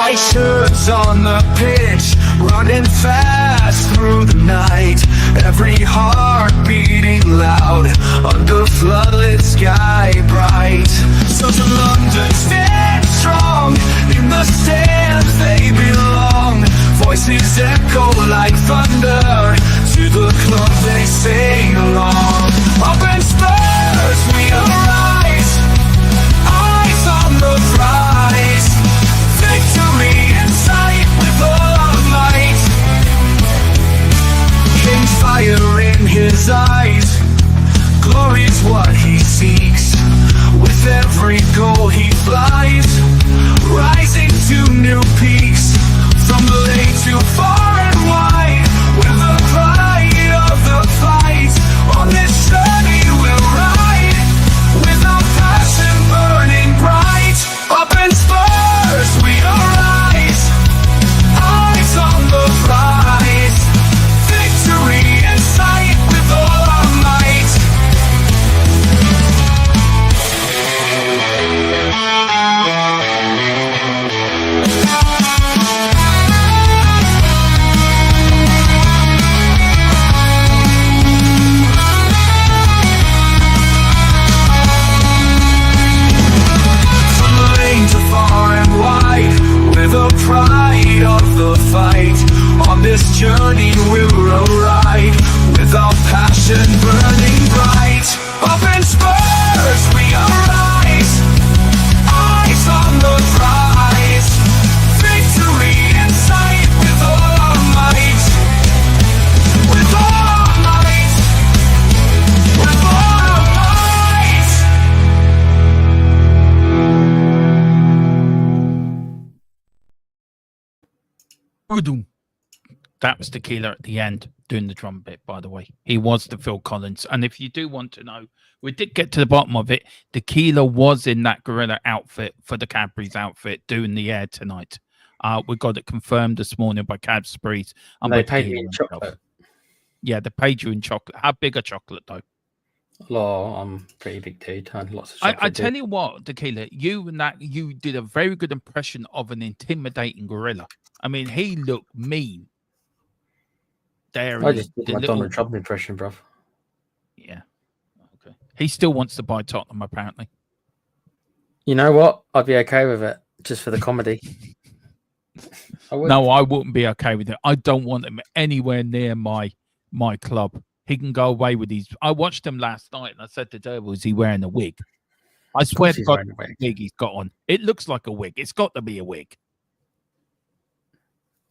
White shirts on the pitch, running fast through the night. Every heart beating loud under floodlit sky bright. So to London stand strong, in the stands they belong. Voices echo like thunder, to the club they sing along. Up in Spurs we arise, eyes on the prize. Victory in sight with all our might. King's fire in his eyes, glory's what he seeks. With every goal he flies, rising to new peaks. From the lake to far and wide, with the pride of the fight. On this journey we'll ride, with our passion burning bright. Up in Spurs we arise, eyes on the prize. Victory in sight with all our might. The pride of the fight. On this journey we'll ride, with our passion burning bright. Up in Spurs we arise, eyes on the prize. Victory in sight with all our might. With all our might. With all our might. That was Tequila at the end doing the drum bit, by the way. He was the Phil Collins. And if you do want to know, we did get to the bottom of it. Tequila was in that gorilla outfit for the Cadbury's outfit doing the air tonight. We got it confirmed this morning by Cadbury's. And they paid you in chocolate. Yeah, they paid you in chocolate. How big a chocolate, though? Oh, I'm a pretty big dude. I had lots of chocolate. I tell you what, Tequila, you did a very good impression of an intimidating gorilla. I mean, he looked mean. There, I just did my Donald Trump impression, bruv. Yeah. Okay. He still wants to buy Tottenham, apparently. You know what? I'd be okay with it, just for the comedy. No, I wouldn't be okay with it. I don't want him anywhere near my club. He can go away with these. I watched him last night, and I said to Derby, is he wearing a wig? I swear to God, the wig he's got on. It looks like a wig. It's got to be a wig.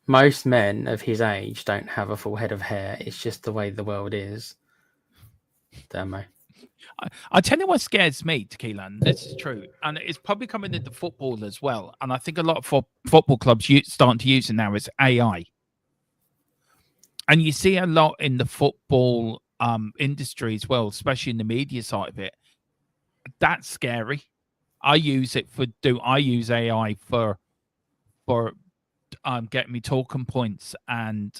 Most men of his age don't have a full head of hair. It's just the way the world is. Damn it. I tell you what scares me, Tequila, and this is true, and it's probably coming into football as well. And I think a lot of football clubs starting to use it now is AI. And you see a lot in the football industry as well, especially in the media side of it. That's scary. I use AI for getting me talking points and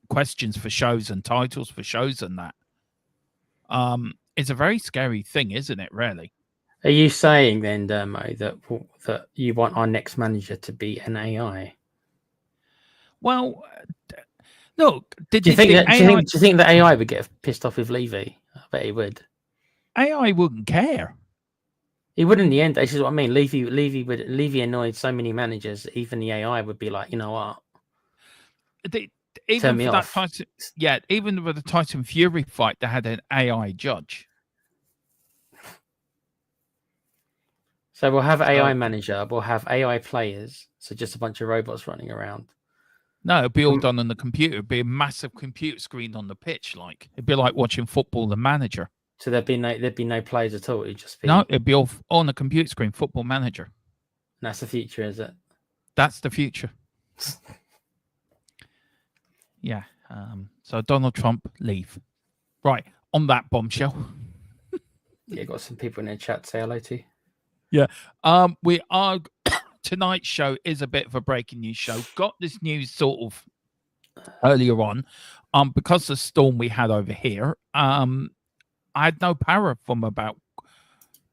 questions for shows and titles for shows and that. It's a very scary thing, isn't it, really? Are you saying then, Dermo, that you want our next manager to be an AI? Well, look, do you think that AI would get pissed off with Levy? I bet he would. AI wouldn't care. He would in the end. This is what I mean. Levy annoyed so many managers. Even the AI would be like, you know what? Even with the Tyson Fury fight, they had an AI judge. So we'll have AI manager. We'll have AI players. So just a bunch of robots running around. No, it'd be all done on the computer. It'd be a massive computer screen on the pitch. Like it'd be like watching Football the Manager. So there'd be no players at all. It'd just be it'd be all on a computer screen. Football Manager. That's the future, is it? That's the future. Yeah. So Donald Trump, leave. Right on that bombshell. Yeah, got some people in the chat. Say hello to you. Yeah. We are. Tonight's show is a bit of a breaking news show. Got this news sort of earlier on, because of the storm we had over here. I had no power from about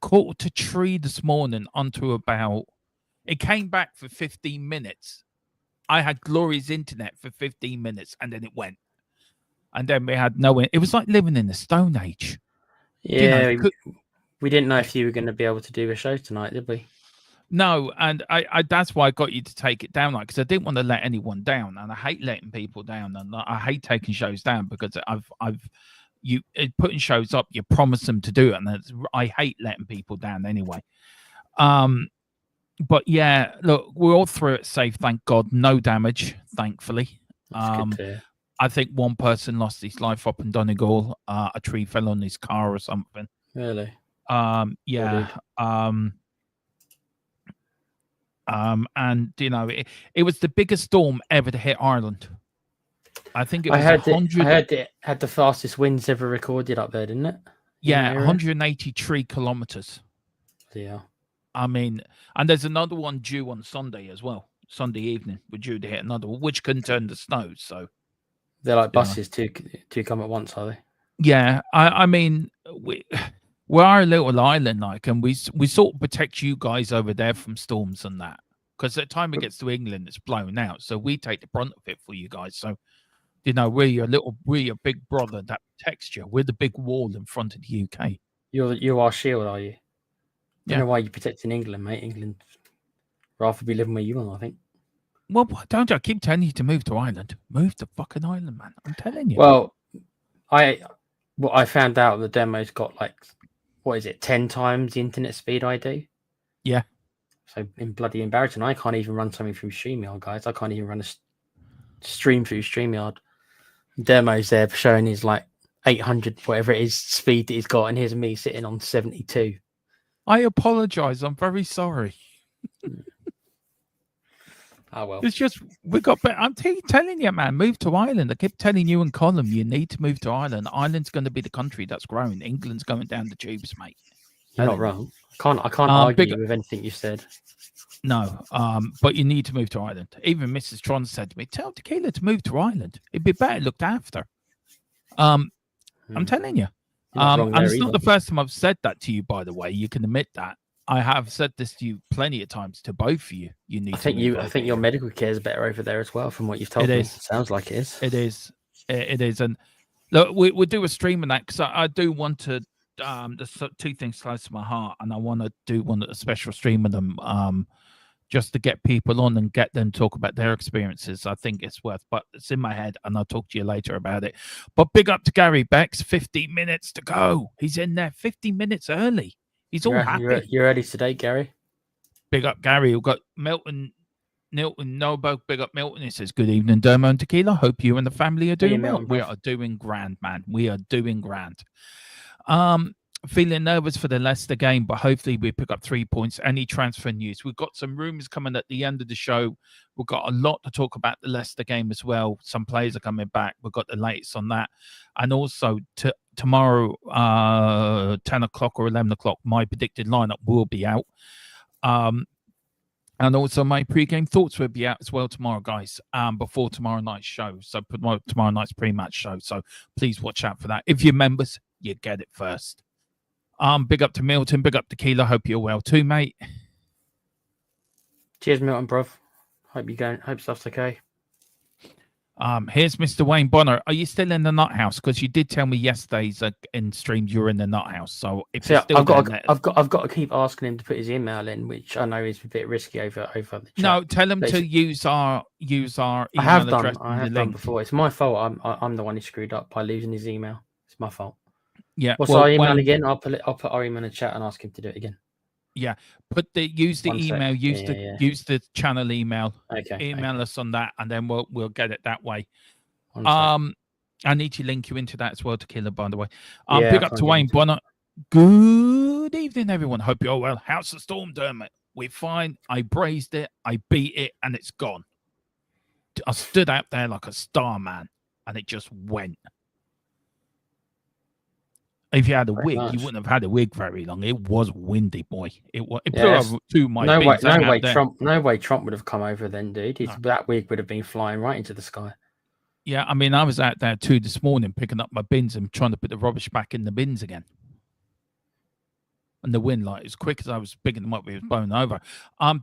2:45 this morning until about It came back for 15 minutes. I had glorious internet for 15 minutes, and then it went. And then we had no. It was like living in the Stone Age. Yeah, You know, we didn't know if you were going to be able to do a show tonight, did we? no, and I that's why I got you to take it down, like, because I didn't want to let anyone down, and I hate letting people down, and I hate taking shows down because putting shows up, you promise them to do it, and I hate letting people down anyway. But yeah, look, we're all through it safe, thank God, no damage, thankfully. That's good to hear. I think one person lost his life up in Donegal. A tree fell on his car or something. Really? Yeah. And you know, it was the biggest storm ever to hit Ireland. I think it was I heard it had the fastest winds ever recorded up there, didn't it? Yeah, 183 kilometers. Yeah. I mean, and there's another one due on Sunday as well. Sunday evening, we're due to hit another one, which can turn to snow. So they're like buses to come at once, are they? Yeah, I mean, we're a little island, like, and we sort of protect you guys over there from storms and that. Because at the time it gets to England, it's blown out, so we take the brunt of it for you guys. So, you know, we're your big brother that protects you. We're the big wall in front of the UK. You're our shield, are you? Yeah. I don't know why you're protecting England, mate. England rather be living where you are, I think. Well, don't I keep telling you to move to Ireland? Move to fucking Ireland, man. I'm telling you. Well, I found out the demo's got like, what is it, 10 times the internet speed I do? Yeah. So bloody embarrassing. I can't even run something through StreamYard, guys. I can't even run a stream through StreamYard. Demo's there showing his like 800, whatever it is, speed that he's got, and here's me sitting on 72. I apologize. I'm very sorry. Oh, well. It's just, I'm telling you, man, move to Ireland. I keep telling you and Colin, you need to move to Ireland. Ireland's going to be the country that's growing. England's going down the tubes, mate. You're not wrong. I can't argue with anything you said. No, but you need to move to Ireland. Even Mrs. Tron said to me, tell Tequila to move to Ireland. It'd be better looked after. I'm telling you. And it's not the first time I've said that to you, by the way. You can admit that. I have said this to you plenty of times, to both of you. You need. I think your medical care is better over there as well, from what you've told me. It sounds like it is. It is. It is. And look, we'll do a stream on that, because I do want to. There's two things close to my heart, and I want to do a special stream of them. Just to get people on and get them to talk about their experiences. I think it's worth, but it's in my head, and I'll talk to you later about it. But big up to Gary Bex, 15 minutes to go. He's in there 50 minutes early. He's all happy. You're early today, Gary. Big up Gary. We've got Nilton Nobo. Big up Milton. He says, good evening, Dermo and Tequila. Hope you and the family are doing well. We are doing grand, man. We are doing grand. Feeling nervous for the Leicester game, but hopefully we pick up 3 points. Any transfer news? We've got some rumours coming at the end of the show. We've got a lot to talk about the Leicester game as well. Some players are coming back. We've got the latest on that. And also tomorrow, 10 o'clock or 11 o'clock, my predicted lineup will be out. And also my pre-game thoughts will be out as well tomorrow, guys, before tomorrow night's show. So tomorrow night's pre-match show. So please watch out for that. If you're members, you get it first. Big up to Milton, big up to Keela. Hope you're well too, mate. Cheers, Milton, bruv. Hope stuff's okay. Here's Mr. Wayne Bonner. Are you still in the nut house? Because you did tell me yesterday in stream you were in the nut house. So if you're still I've got to keep asking him to put his email in, which I know is a bit risky over the chat. No, tell him to use our email address. I have done before. It's my fault. I'm the one who screwed up by losing his email. It's my fault. Yeah. What's our email again? I'll put our email in the chat and ask him to do it again. Yeah. Use the email. Use the channel email. Okay. Email us on that, and then we'll get it that way. I need to link you into that as well, Tequila, by the way. Big up to Wayne Bonner. Good evening, everyone. Hope you're well. House of Storm, Dermot. We're fine. I brazed it. I beat it, and it's gone. I stood out there like a star, man, and it just went. If you had a wig, you wouldn't have had a wig very long. It was windy, boy. It blew over to my face. No way Trump would have come over then, dude. That wig would have been flying right into the sky. Yeah, I mean, I was out there too this morning picking up my bins and trying to put the rubbish back in the bins again. and the win, like as quick as I was picking them up, we was blown over.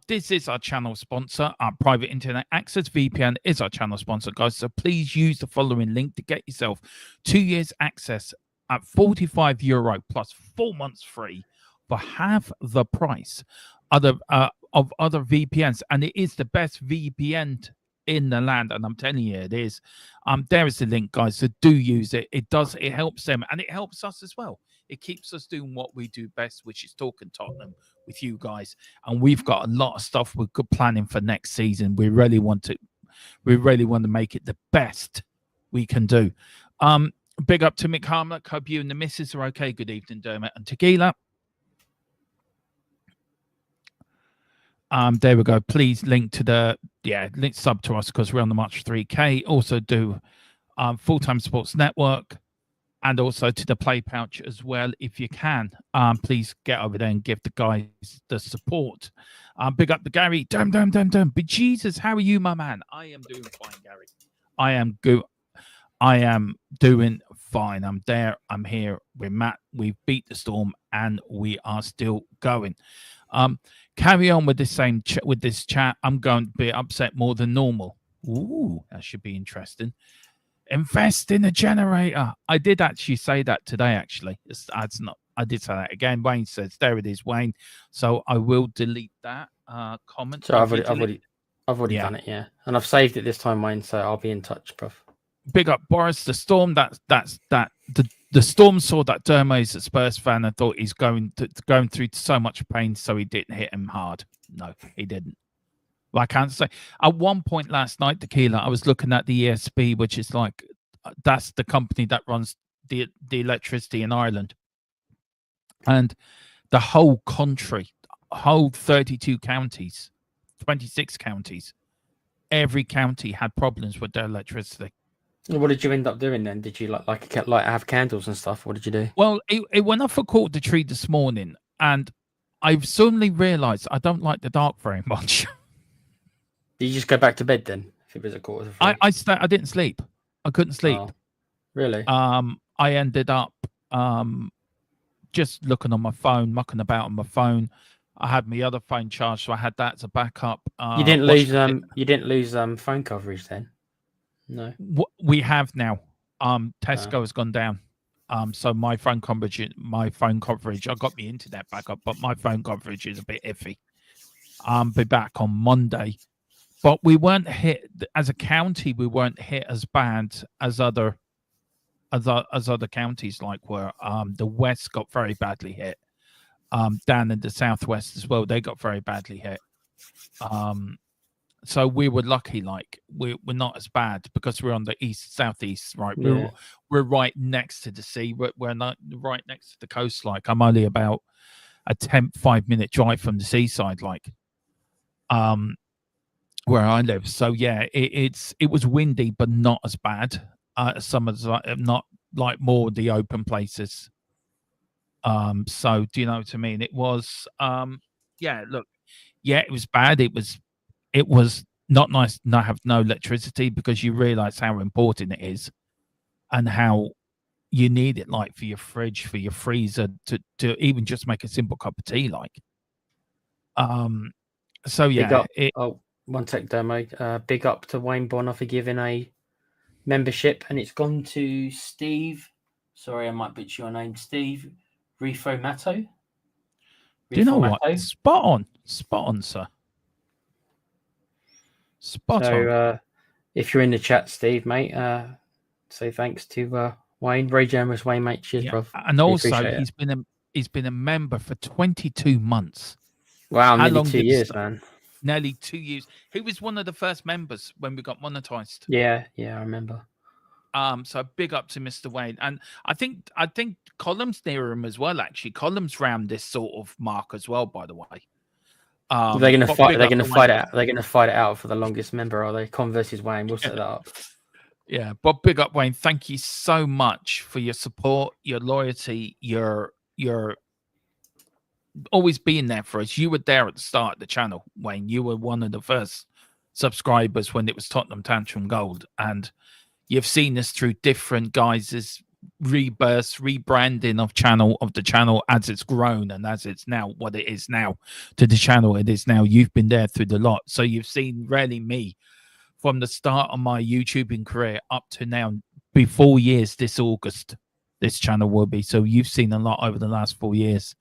This is our channel sponsor. Our private internet access VPN is our channel sponsor, guys. So please use the following link to get yourself 2 years access at €45 plus 4 months free for half the price of other VPNs, and it is the best VPN in the land, and I'm telling you it is. There is the link, guys, so do use it. It helps them, and it helps us as well. It keeps us doing what we do best, which is talking Tottenham with you guys. And we've got a lot of stuff we're good planning for next season. We really want to make it the best we can do. Big up to Mick Harmlock. Hope you and the missus are okay. Good evening, Dermot and Tequila. There we go. Please link to link sub to us because we're on the March 3K. Also do Full-Time Sports Network and also to the Play Pouch as well if you can. Please get over there and give the guys the support. Big up to Gary. Damn. But Jesus, how are you, my man? I am doing fine, Gary. I am good. I am doing fine. I'm there. I'm here. We're Matt. We've beat the storm and we are still going. Carry on with this this chat. I'm going to be upset more than normal. Ooh, that should be interesting. Invest in a generator. I did actually say that today, actually. It's not. I did say that again. Wayne says, there it is, Wayne. So I will delete that comment. So I've already done it, yeah. And I've saved it this time, Wayne, so I'll be in touch, bruv. Big up, Boris. The Storm, the Storm saw that Dermo is a Spurs fan and thought he's going through so much pain, so he didn't hit him hard. No, he didn't. I can't say. At one point last night, Tequila, I was looking at the ESB, which is like, that's the company that runs the electricity in Ireland. And the whole country, whole 32 counties, 26 counties, every county had problems with their electricity. What did you end up doing then? Did you like have candles and stuff? What did you do? Well, it went off a quarter to tree this morning, and I've suddenly realised I don't like the dark very much. Did you just go back to bed then? If it was a quarter to three? I didn't sleep. I couldn't sleep. Oh, really? I ended up just looking on my phone, mucking about on my phone. I had my other phone charged, so I had that as a backup. You didn't lose phone coverage then? No. We have now. Tesco has gone down. So my phone coverage, I got my internet back up, but my phone coverage is a bit iffy. Be back on Monday. But we weren't hit as a county. We weren't hit as bad as other counties, like where the West got very badly hit. Down in the Southwest as well, they got very badly hit. So we were lucky, like we're not as bad because we're on the southeast, right? Yeah. We're right next to the sea. We're not right next to the coast. Like I'm only about a 5-minute drive from the seaside, like where I live. So yeah, it was windy, but not as bad. Some of the, not like more the open places. So do you know what I mean? It was it was bad. It was not nice not have no electricity because you realize how important it is and how you need it, like for your fridge, for your freezer, to even just make a simple cup of tea, like. So yeah. One sec, Demo. Big up to Wayne Bonner for giving a membership, and it's gone to Steve. Sorry, I might butcher your name, Steve Rifomato. Do you know what? Spot on, sir. Spot on. If you're in the chat, Steve, mate, say thanks to Wayne. Very generous, Wayne, mate. Cheers, bro. And also, he's been a member for 22 months. Wow, nearly 2 years, man. Nearly 2 years. He was one of the first members when we got monetized. Yeah, I remember. So big up to Mr. Wayne, and I think Column's near him as well. Actually, Column's round this sort of mark as well. By the way, they're going to fight. They're going to fight it. They're going to fight it out for the longest member, are they? Con versus Wayne. We'll set that up. Yeah, but big up, Wayne. Thank you so much for your support, your loyalty, your always being there for us. You were there at the start of the channel, Wayne. You were one of the first subscribers when it was Tottenham Tantrum Gold, and you've seen us through different guises, rebirth, rebranding of the channel as it's grown and as it's now what it is now to the channel it is now. You've been there through the lot, so you've seen really me from the start of my YouTubing career up to now. Be 4 years this August, this channel will be. So you've seen a lot over the last 4 years.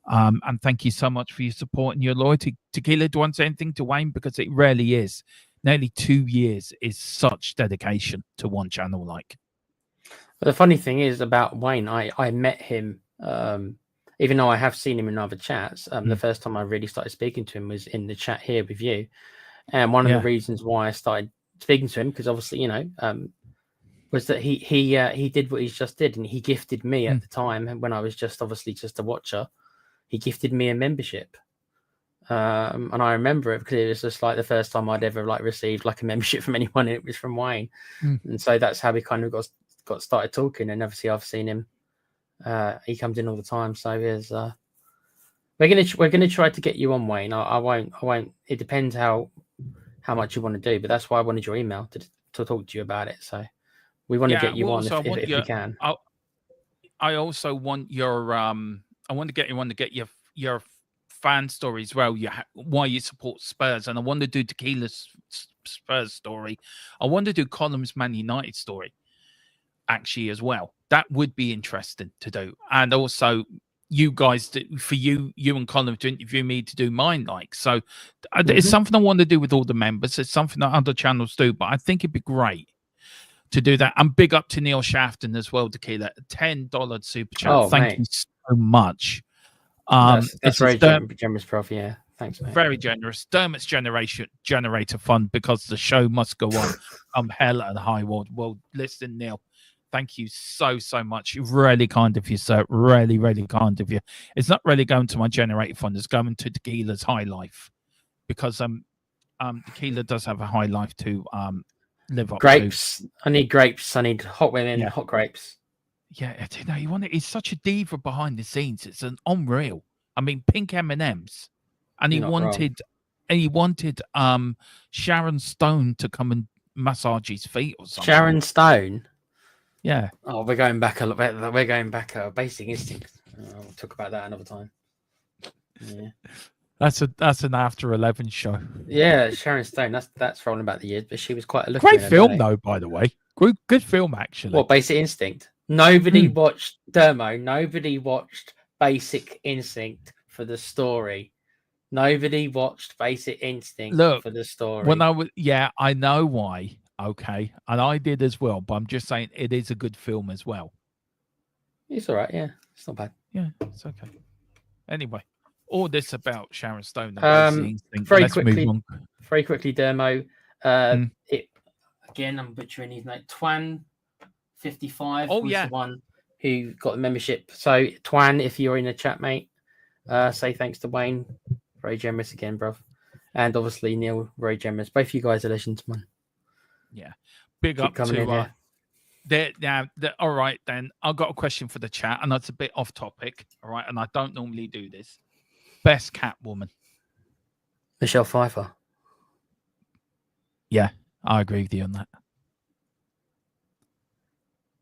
And thank you so much for your support and your loyalty. Tequila, do you want to say anything to Wayne? Because it really is. Nearly 2 years is such dedication to one channel. Like, the funny thing is about Wayne, I met him, even though I have seen him in other chats. The first time I really started speaking to him was in the chat here with you. And one of the reasons why I started speaking to him, because obviously, you know, was that he did what he just did, and he gifted me at the time when I was just obviously just a watcher. He gifted me a membership, and I remember it because it was just like the first time I'd ever like received like a membership from anyone, and it was from Wayne. And so that's how we kind of got started talking. And obviously I've seen him. He comes in all the time, so there's we're gonna try to get you on, Wayne. I won't. It depends how much you want to do, but that's why I wanted your email to talk to you about it. So we want to get you on if we can. I also want your I want to get you on to get your fan story as well. Why you support Spurs, and I want to do Tequila's Spurs story. I want to do Column's Man United story actually as well. That would be interesting to do, and also you guys for you and Colin to interview me to do mine. Like, so it's something I want to do with all the members. It's something that other channels do, but I think it'd be great to do that. And big up to Neil Shafton as well, Tequila, $10 super chat. Oh, thank you so much. That's very generous, Prof. Yeah, thanks, mate. Very generous. Dermot's generator fund, because the show must go on. Hell and high world. Well, listen, Neil, thank you so much. Really kind of you, sir. Really, really kind of you. It's not really going to my generator fund. It's going to Tequila's high life, because Tequila does have a high life to live up grapes. to. I need grapes. I need hot women, hot grapes. Yeah, you know, he's such a diva behind the scenes. It's an unreal. I mean, pink M&Ms, and he wanted Sharon Stone to come and massage his feet or something. Sharon Stone. Yeah. Oh, we're going back a little bit. We're going back Basic Instinct. We'll talk about that another time. Yeah. That's an after 11 show. Yeah, Sharon Stone. That's rolling about the years, but she was quite a look. Great film though, by the way. Good film actually. What, Basic Instinct? Nobody watched Dermo. Nobody watched Basic Instinct for the story. Nobody watched Basic Instinct for the story. When I know why. Okay, and I did as well, but I'm just saying it is a good film as well. It's all right. Yeah, it's not bad. Yeah, it's okay. Anyway, all this about Sharon Stone. Very quickly, Dermo. Again, I'm butchering his name. Twan55 was the one who got the membership. So Twan, if you're in the chat, mate, say thanks to Wayne. Very generous again, bruv. And obviously Neil, very generous. Both of you guys are legends, man. Yeah, big up to all right, then I've got a question for the chat, and that's a bit off topic. All right, and I don't normally do this. Best Catwoman, Michelle Pfeiffer. Yeah, I agree with you on that.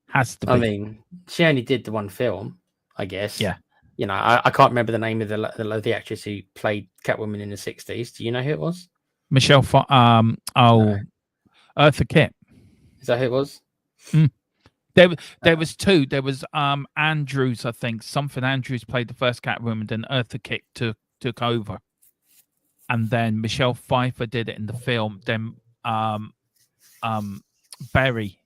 Has to be. I mean, she only did the one film, I guess. Yeah. You know, I can't remember the name of the actress who played Catwoman in the 60s. Do you know who it was? Michelle Eartha Kitt. Is that who it was? There was two. There was Andrews, I think. Something Andrews played the first Catwoman, then Eartha Kitt took over. And then Michelle Pfeiffer did it in the film. Then Berry.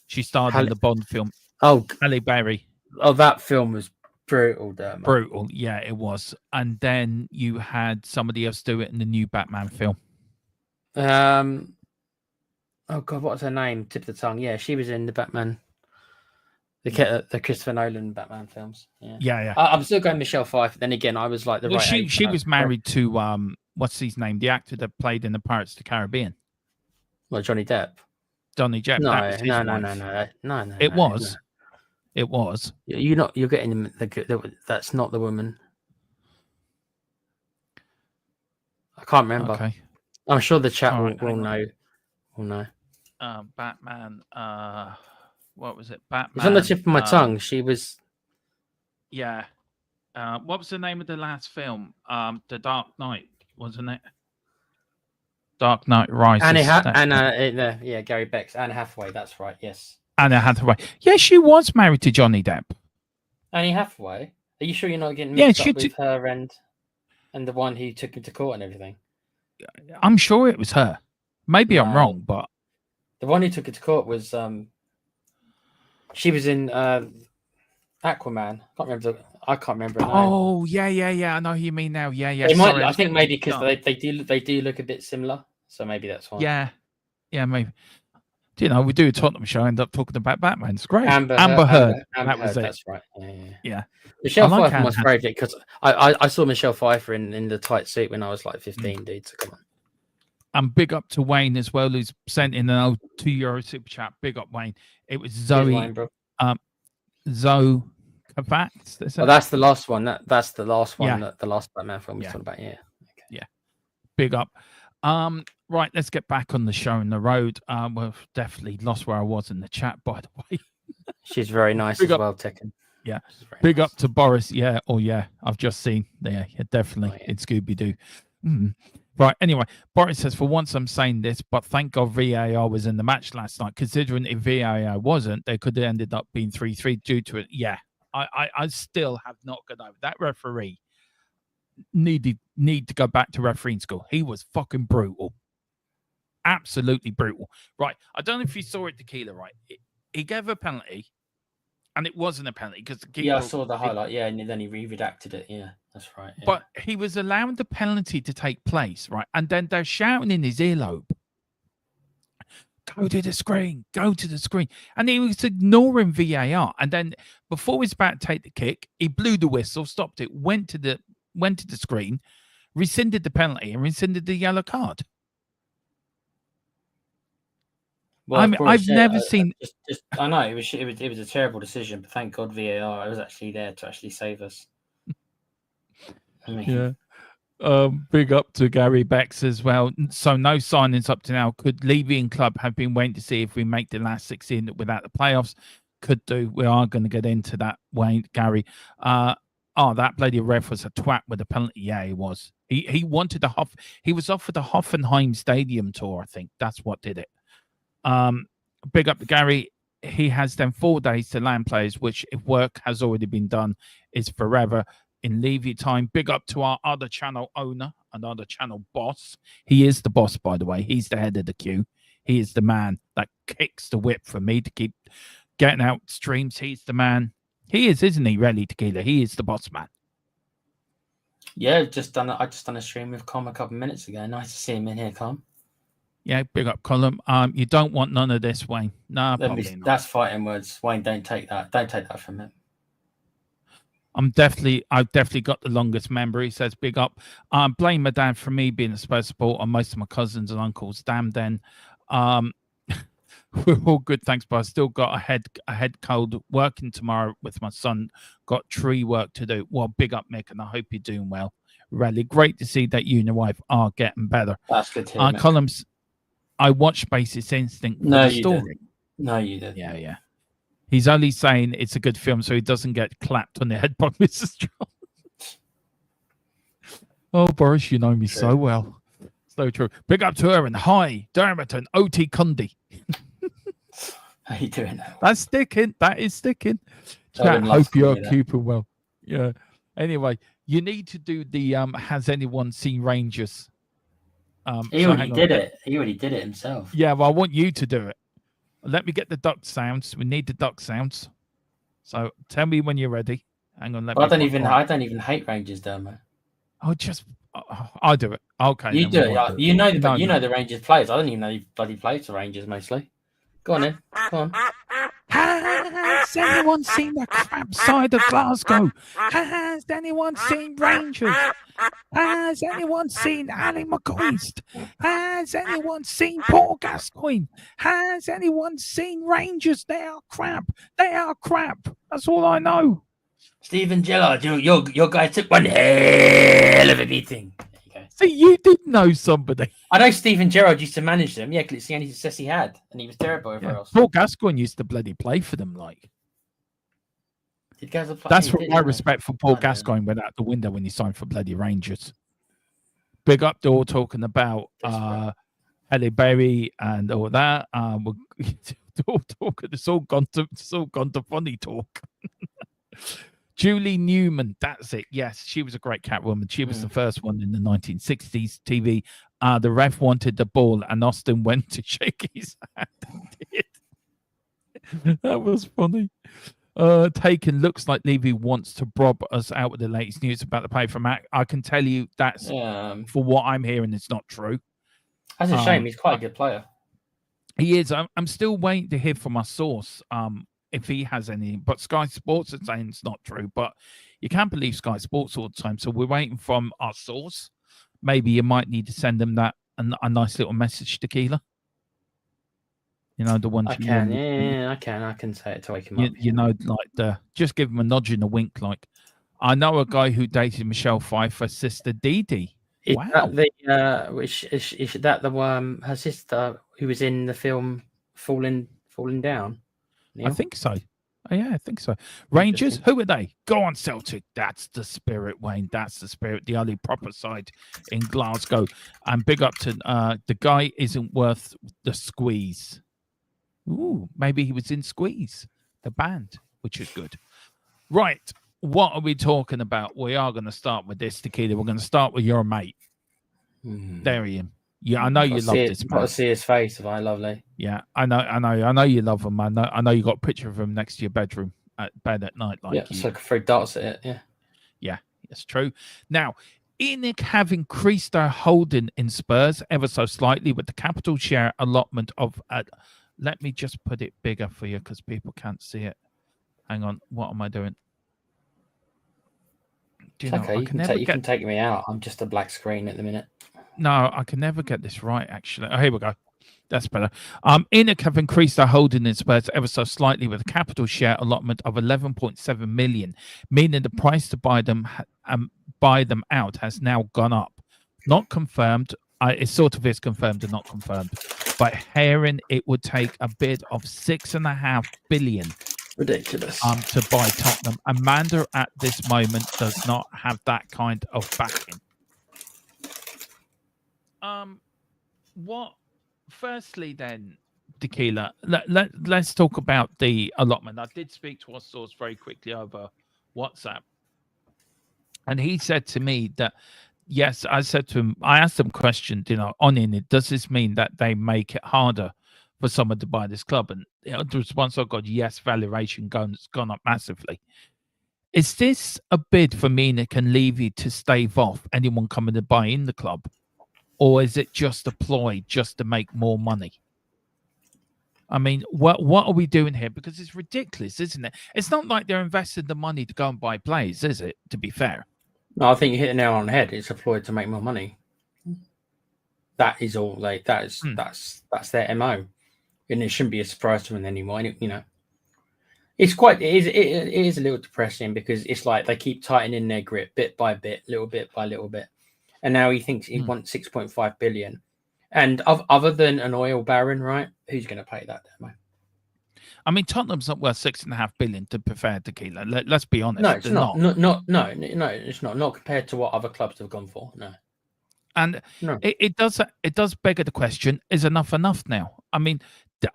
She starred in the Bond film. Oh, Halle Berry. Oh, that film was brutal, damn. Brutal, yeah, it was. And then you had somebody else do it in the new Batman film. Oh God, what was her name? Tip of the tongue. Yeah, she was in the Batman, the Christopher Nolan Batman films. Yeah. I'm still going Michelle Pfeiffer. Then again, I was like she was married to what's his name? The actor that played in the Pirates of the Caribbean. Well, Johnny Depp. Johnny Depp. No. It was. It was. You're getting that's not the woman. I can't remember. Okay. I'm sure the chat will know. Will know. Batman. what was it? Batman. It's on the tip of my tongue. She was. Yeah. What was the name of the last film? The Dark Knight, wasn't it? Dark Knight Rises. Yeah, Gary Beck's Anne Hathaway. That's right. Yes. Anne Hathaway. Yeah, she was married to Johnny Depp. Anne Hathaway. Are you sure you're not getting Yeah, mixed up with her and the one who took him to court and everything? I'm sure it was her. Maybe I'm wrong, but the one who took it to court was she was in Aquaman. I can't remember her name. Oh yeah. I know who you mean now. Yeah. Sorry, I think maybe because they do look a bit similar, so maybe that's why. Yeah, maybe. You know, we do a Tottenham show, end up talking about Batman. It's great. Amber Heard. That was it. That's right. Yeah. I Michelle like Pfeiffer was very good because I saw Michelle Pfeiffer in the tight suit when I was like 15, dude. So come on. And big up to Wayne as well, who's sent in an old €2 super chat. Big up, Wayne. It was Zoe. Wayne, bro. Zoe Kavax. Well, that's the last one. That's the last one. Yeah. The last Batman film we're talking about. Yeah. Okay. Yeah. Big up. Right, let's get back on the show on the road. We've definitely lost where I was in the chat, by the way. She's very nice as well, Tekken. Yeah. Big up to Boris. Yeah. Oh, yeah. I've just seen. Yeah, definitely. In Scooby-Doo. Right. Anyway, Boris says, for once I'm saying this, but thank God VAR was in the match last night. Considering if VAR wasn't, they could have ended up being 3-3 due to it. Yeah. I still have not got over that referee. Need to go back to refereeing school. He was fucking brutal. Absolutely brutal. Right. I don't know if you saw it, Tequila, right? He gave a penalty, and it wasn't a penalty because I saw the highlight. Yeah, and then he redacted it. Yeah, that's right. Yeah. But he was allowing the penalty to take place, right? And then they're shouting in his earlobe, "Go to the screen, go to the screen," and he was ignoring VAR. And then before he was about to take the kick, he blew the whistle, stopped it, went to the screen, rescinded the penalty, and rescinded the yellow card. Well, I mean, I've never seen. I know it was a terrible decision, but thank God VAR was actually there to actually save us. I mean, yeah. Big up to Gary Becks as well. So no signings up to now. Could Levy and club have been waiting to see if we make the last 16 without the playoffs? Could do. We are going to get into that, Wayne, Gary. That bloody ref was a twat with a penalty. Yeah, he was. He wanted he was offered the Hoffenheim Stadium tour. I think that's what did it. Big up to Gary. He has then 4 days to land players, which if work has already been done, is forever in Levy time. Big up to our other channel owner and other channel boss. He is the boss, by the way. He's the head of the queue. He is the man that kicks the whip for me to keep getting out streams. He's the man. He is, isn't he, really, Tequila? He is the boss man. Yeah, I just done a stream with Com a couple of minutes ago. Nice to see him in here, Com. Yeah, big up, Colin. You don't want none of this, Wayne. No, that's fighting words. Wayne, don't take that. Don't take that from him. I've definitely got the longest memory. He says, big up. Blame my dad for me being a Spurs supporter, most of my cousins and uncles. Damn, then. We're all good, thanks, but I still got a head cold. Working tomorrow with my son. Got tree work to do. Well, big up, Mick, and I hope you're doing well. Really great to see that you and your wife are getting better. That's good to hear, Columns. I watched Basic Instinct for the story. No, you did. Yeah. He's only saying it's a good film so he doesn't get clapped on the head by Mrs. John. Oh, Boris, you know me so well. So true. Big up to her and hi, Dermot and OT Cundy. How you doing now? That's sticking. That is sticking. Chat, hope you're keeping well. Yeah. Anyway, you need to do the has anyone seen Rangers? He already did it. He already did it himself. Yeah, well, I want you to do it. Let me get the duck sounds. We need the duck sounds. So tell me when you're ready. Hang on. I don't even hate Rangers, Dermo. I'll do it. Okay. You do it. You know the Rangers players. I don't even know you bloody play for Rangers mostly. Go on then. Go on. Has anyone seen the crap side of Glasgow? Has anyone seen Rangers? Has anyone seen Ali McCoist? Has anyone seen Paul Gascoigne? Has anyone seen Rangers? They are crap. They are crap. That's all I know. Stephen Gellard, your guy took one hell of a beating. There you go. So you did know somebody. I know Stephen Gerrard used to manage them. Yeah, because it's the only success he had, and he was terrible everywhere else. Paul Gascoigne used to bloody play for them. Like Did Gazza play? that's He what did, my didn't he? respect for Paul I don't know. Gascoigne went out the window when he signed for bloody Rangers. Big up to all talking about Halle Berry and all that. We're all talking. It's all gone to funny talk. Julie Newman, that's it. Yes, she was a great Catwoman. She was the first one in the 1960s TV. The ref wanted the ball, and Austin went to shake his hand. That was funny. Taken looks like Levy wants to rob us out with the latest news about the pay for Mac. I can tell you that's for what I'm hearing, it's not true. That's a shame. He's quite a good player. He is. I'm still waiting to hear from our source if he has any. But Sky Sports are saying it's not true. But you can't believe Sky Sports all the time. So we're waiting from our source. Maybe you might need to send them that a nice little message, Tequila. You know, the one I can. I can say it to wake him up. You know, like just give him a nudge and a wink. Like, I know a guy who dated Michelle Pfeiffer's sister, Dee Dee. Is Wow. that is that the her sister who was in the film Falling Down? Neil? I think so. Oh, yeah, I think so. Rangers, who are they? Go on, Celtic. That's the spirit, Wayne. That's the spirit. The only proper side in Glasgow. And big up to the guy isn't worth the squeeze. Ooh, maybe he was in Squeeze, the band, which is good. Right. What are we talking about? We are going to start with this, Tequila. We're going to start with your mate. There he is. Yeah, I know you love this man. Got to see his face, if I lovely. Yeah, I know you love him. I know you got a picture of him next to your bedroom at bed at night. Like, yeah, so I could throw darts at it. Yeah, that's true. Now, Enic have increased their holding in Spurs ever so slightly with the capital share allotment of. Let me just put it bigger for you because people can't see it. Hang on, what am I doing? It's okay, you can take me out. I'm just a black screen at the minute. No, I can never get this right, actually. Oh, here we go. That's better. Enic have increased their holding in Spurs ever so slightly with a capital share allotment of 11.7 million, meaning the price to buy them out has now gone up. Not confirmed. It sort of is confirmed and not confirmed. But hearing it would take a bid of 6.5 billion. Ridiculous. To buy Tottenham. Amanda at this moment does not have that kind of backing. Firstly then, Tequila, let's talk about the allotment. I did speak to our source very quickly over WhatsApp, and he said to me that yes, I said to him, I asked him questions, on it. Does this mean that they make it harder for someone to buy this club? And the response I got, yes, valuation gone up massively. Is this a bid for Enic and Levy to stave off anyone coming to buy in the club? Or is it just a ploy just to make more money? I mean, what are we doing here? Because it's ridiculous, isn't it? It's not like they're investing the money to go and buy players, is it? To be fair. No, I think you hit the nail on the head. It's a ploy to make more money. That is all. That's their MO, and it shouldn't be a surprise to them anymore. It's quite. It is a little depressing because it's like they keep tightening their grip bit by bit, little bit by little bit. And now he thinks he wants 6.5 billion. And other than an oil baron, right? Who's going to pay that demo? I mean, Tottenham's not worth 6.5 billion to prefer Tequila. Let's be honest. No, it's not. No, it's not. Not compared to what other clubs have gone for. No. And it does beg the question: is enough now? I mean,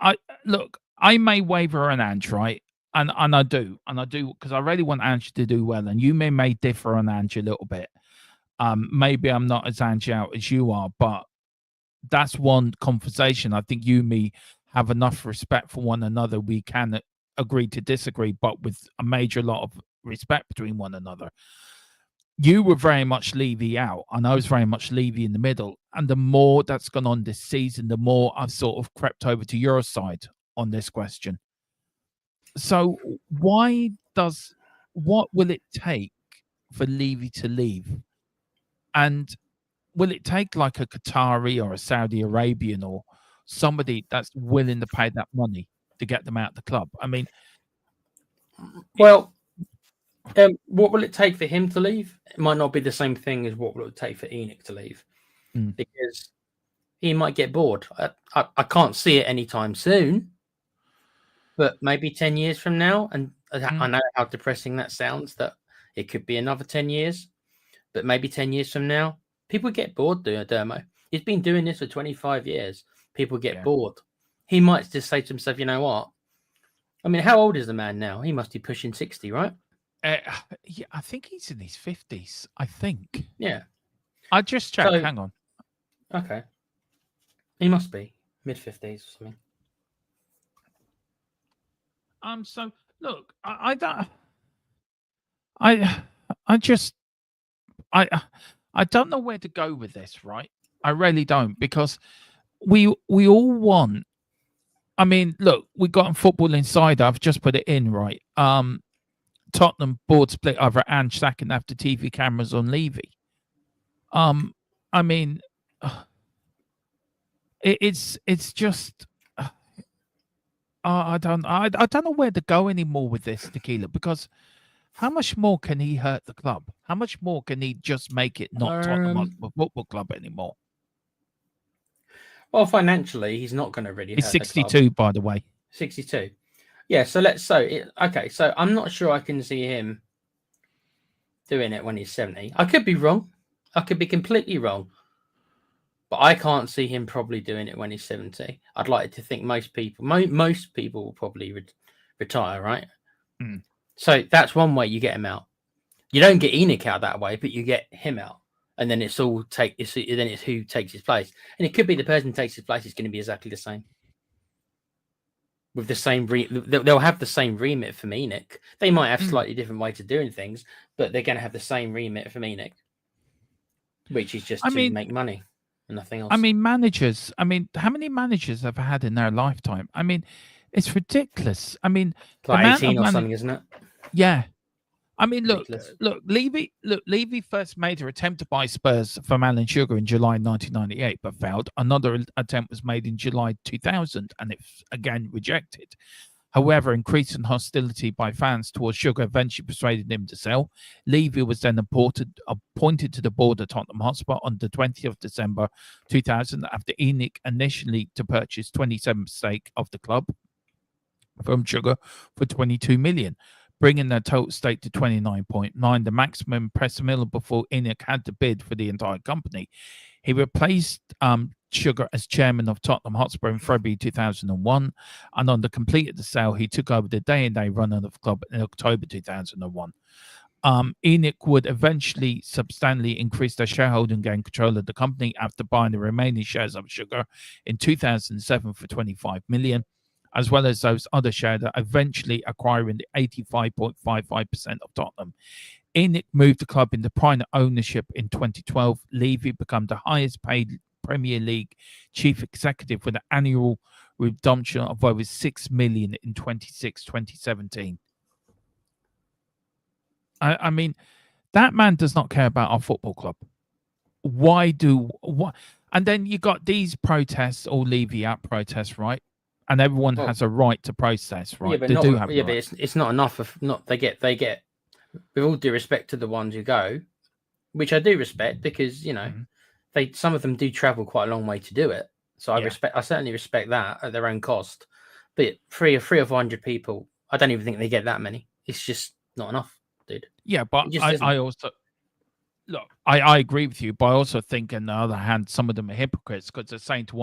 I may waver on Ange, right? And I do because I really want Ange to do well. And you may differ on Ange a little bit. Maybe I'm not as Ange out as you are, but that's one conversation. I think you and me have enough respect for one another. We can agree to disagree, but with a major lot of respect between one another. You were very much Levy out, and I was very much Levy in the middle. And the more that's gone on this season, the more I've sort of crept over to your side on this question. So what will it take for Levy to leave? And will it take like a Qatari or a Saudi Arabian or somebody that's willing to pay that money to get them out of the club? I mean, well, what will it take for him to leave? It might not be the same thing as what will it take for Enic to leave. because he might get bored. I can't see it anytime soon, but maybe 10 years from now, and I know how depressing that sounds, that it could be another 10 years, but maybe 10 years from now, people get bored doing a Dermo. He's been doing this for 25 years. People get bored. He might just say to himself, you know what? I mean, how old is the man now? He must be pushing 60, right? Yeah, I think he's in his 50s. I think. Yeah. I just checked. So- Hang on. Okay. He must be mid-50s or something. So look, I don't. I just I don't know where to go with this, right? I really don't, because we all want. I mean, look, we got on Football Insider. I've just put it in, right? Tottenham board split over Ange sacking after TV cameras on Levy. I mean, it's just. I don't know where to go anymore with this, Tequila, because how much more can he hurt the club? How much more can he just make it not Tottenham Hotspur Football Club anymore? Well, financially, he's not going to really. He's hurt the club. 62, by the way. 62. Yeah. So okay. So I'm not sure I can see him doing it when he's 70. I could be wrong. I could be completely wrong. But I can't see him probably doing it when he's 70. I'd like to think most people will probably retire, right? So that's one way you get him out. You don't get Enic out that way, but you get him out, and then it's who takes his place. And it could be the person who takes his place is going to be exactly the same, with the same they'll have the same remit from Enic. They might have slightly different ways of doing things, but they're going to have the same remit from Enic, which is just to make money. Nothing else. I mean, managers. I mean, how many managers have had in their lifetime? I mean, it's ridiculous. I mean, like 18 or something, isn't it? Yeah. I mean, Ridiculous. look, Levy first made an attempt to buy Spurs from Alan Sugar in July 1998, but failed. Another attempt was made in July 2000, and it again rejected. However, increasing hostility by fans towards Sugar eventually persuaded him to sell. Levy was then appointed to the board of Tottenham Hotspur on the 20th of December 2000 after Enic initially to purchase 27% stake of the club from Sugar for 22 million, bringing their total stake to 29.9, the maximum press mill before Enic had to bid for the entire company. He replaced Sugar as chairman of Tottenham Hotspur in February 2001, and on the complete of the sale, he took over the day-and-day running of the club in October 2001. Enic would eventually substantially increase their shareholding and gain control of the company after buying the remaining shares of Sugar in 2007 for 25 million, as well as those other shares, eventually acquiring the 85.55% of Tottenham. Enic moved the club into private ownership in 2012. Levy became the highest paid Premier League chief executive with an annual redemption of over 6 million in 2017. I mean, that man does not care about our football club. What? And then you got these protests, or Levy out protests, right? And everyone has a right to protest, right? Yeah, but it's not enough. They get. With all due respect to the ones who go, which I do respect, because some of them do travel quite a long way to do it. So I certainly respect that at their own cost. But 300 or 400 people, I don't even think they get that many. It's just not enough, dude. Yeah, but I also look. I agree with you, but I also think, on the other hand, some of them are hypocrites, because they're saying to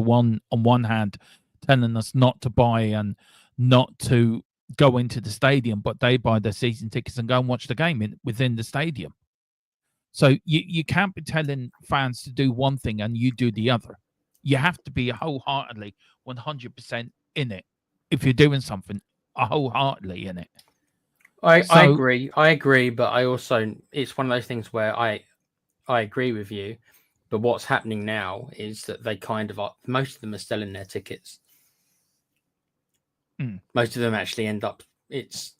one on one hand, telling us not to buy and not to go into the stadium, but they buy their season tickets and go and watch the game within the stadium. So you can't be telling fans to do one thing and you do the other. You have to be wholeheartedly 100% in it if you're doing something, wholeheartedly in it. I agree, but I also, it's one of those things where I agree with you, but what's happening now is that they kind of are, most of them are selling their tickets. Most of them actually end up. It's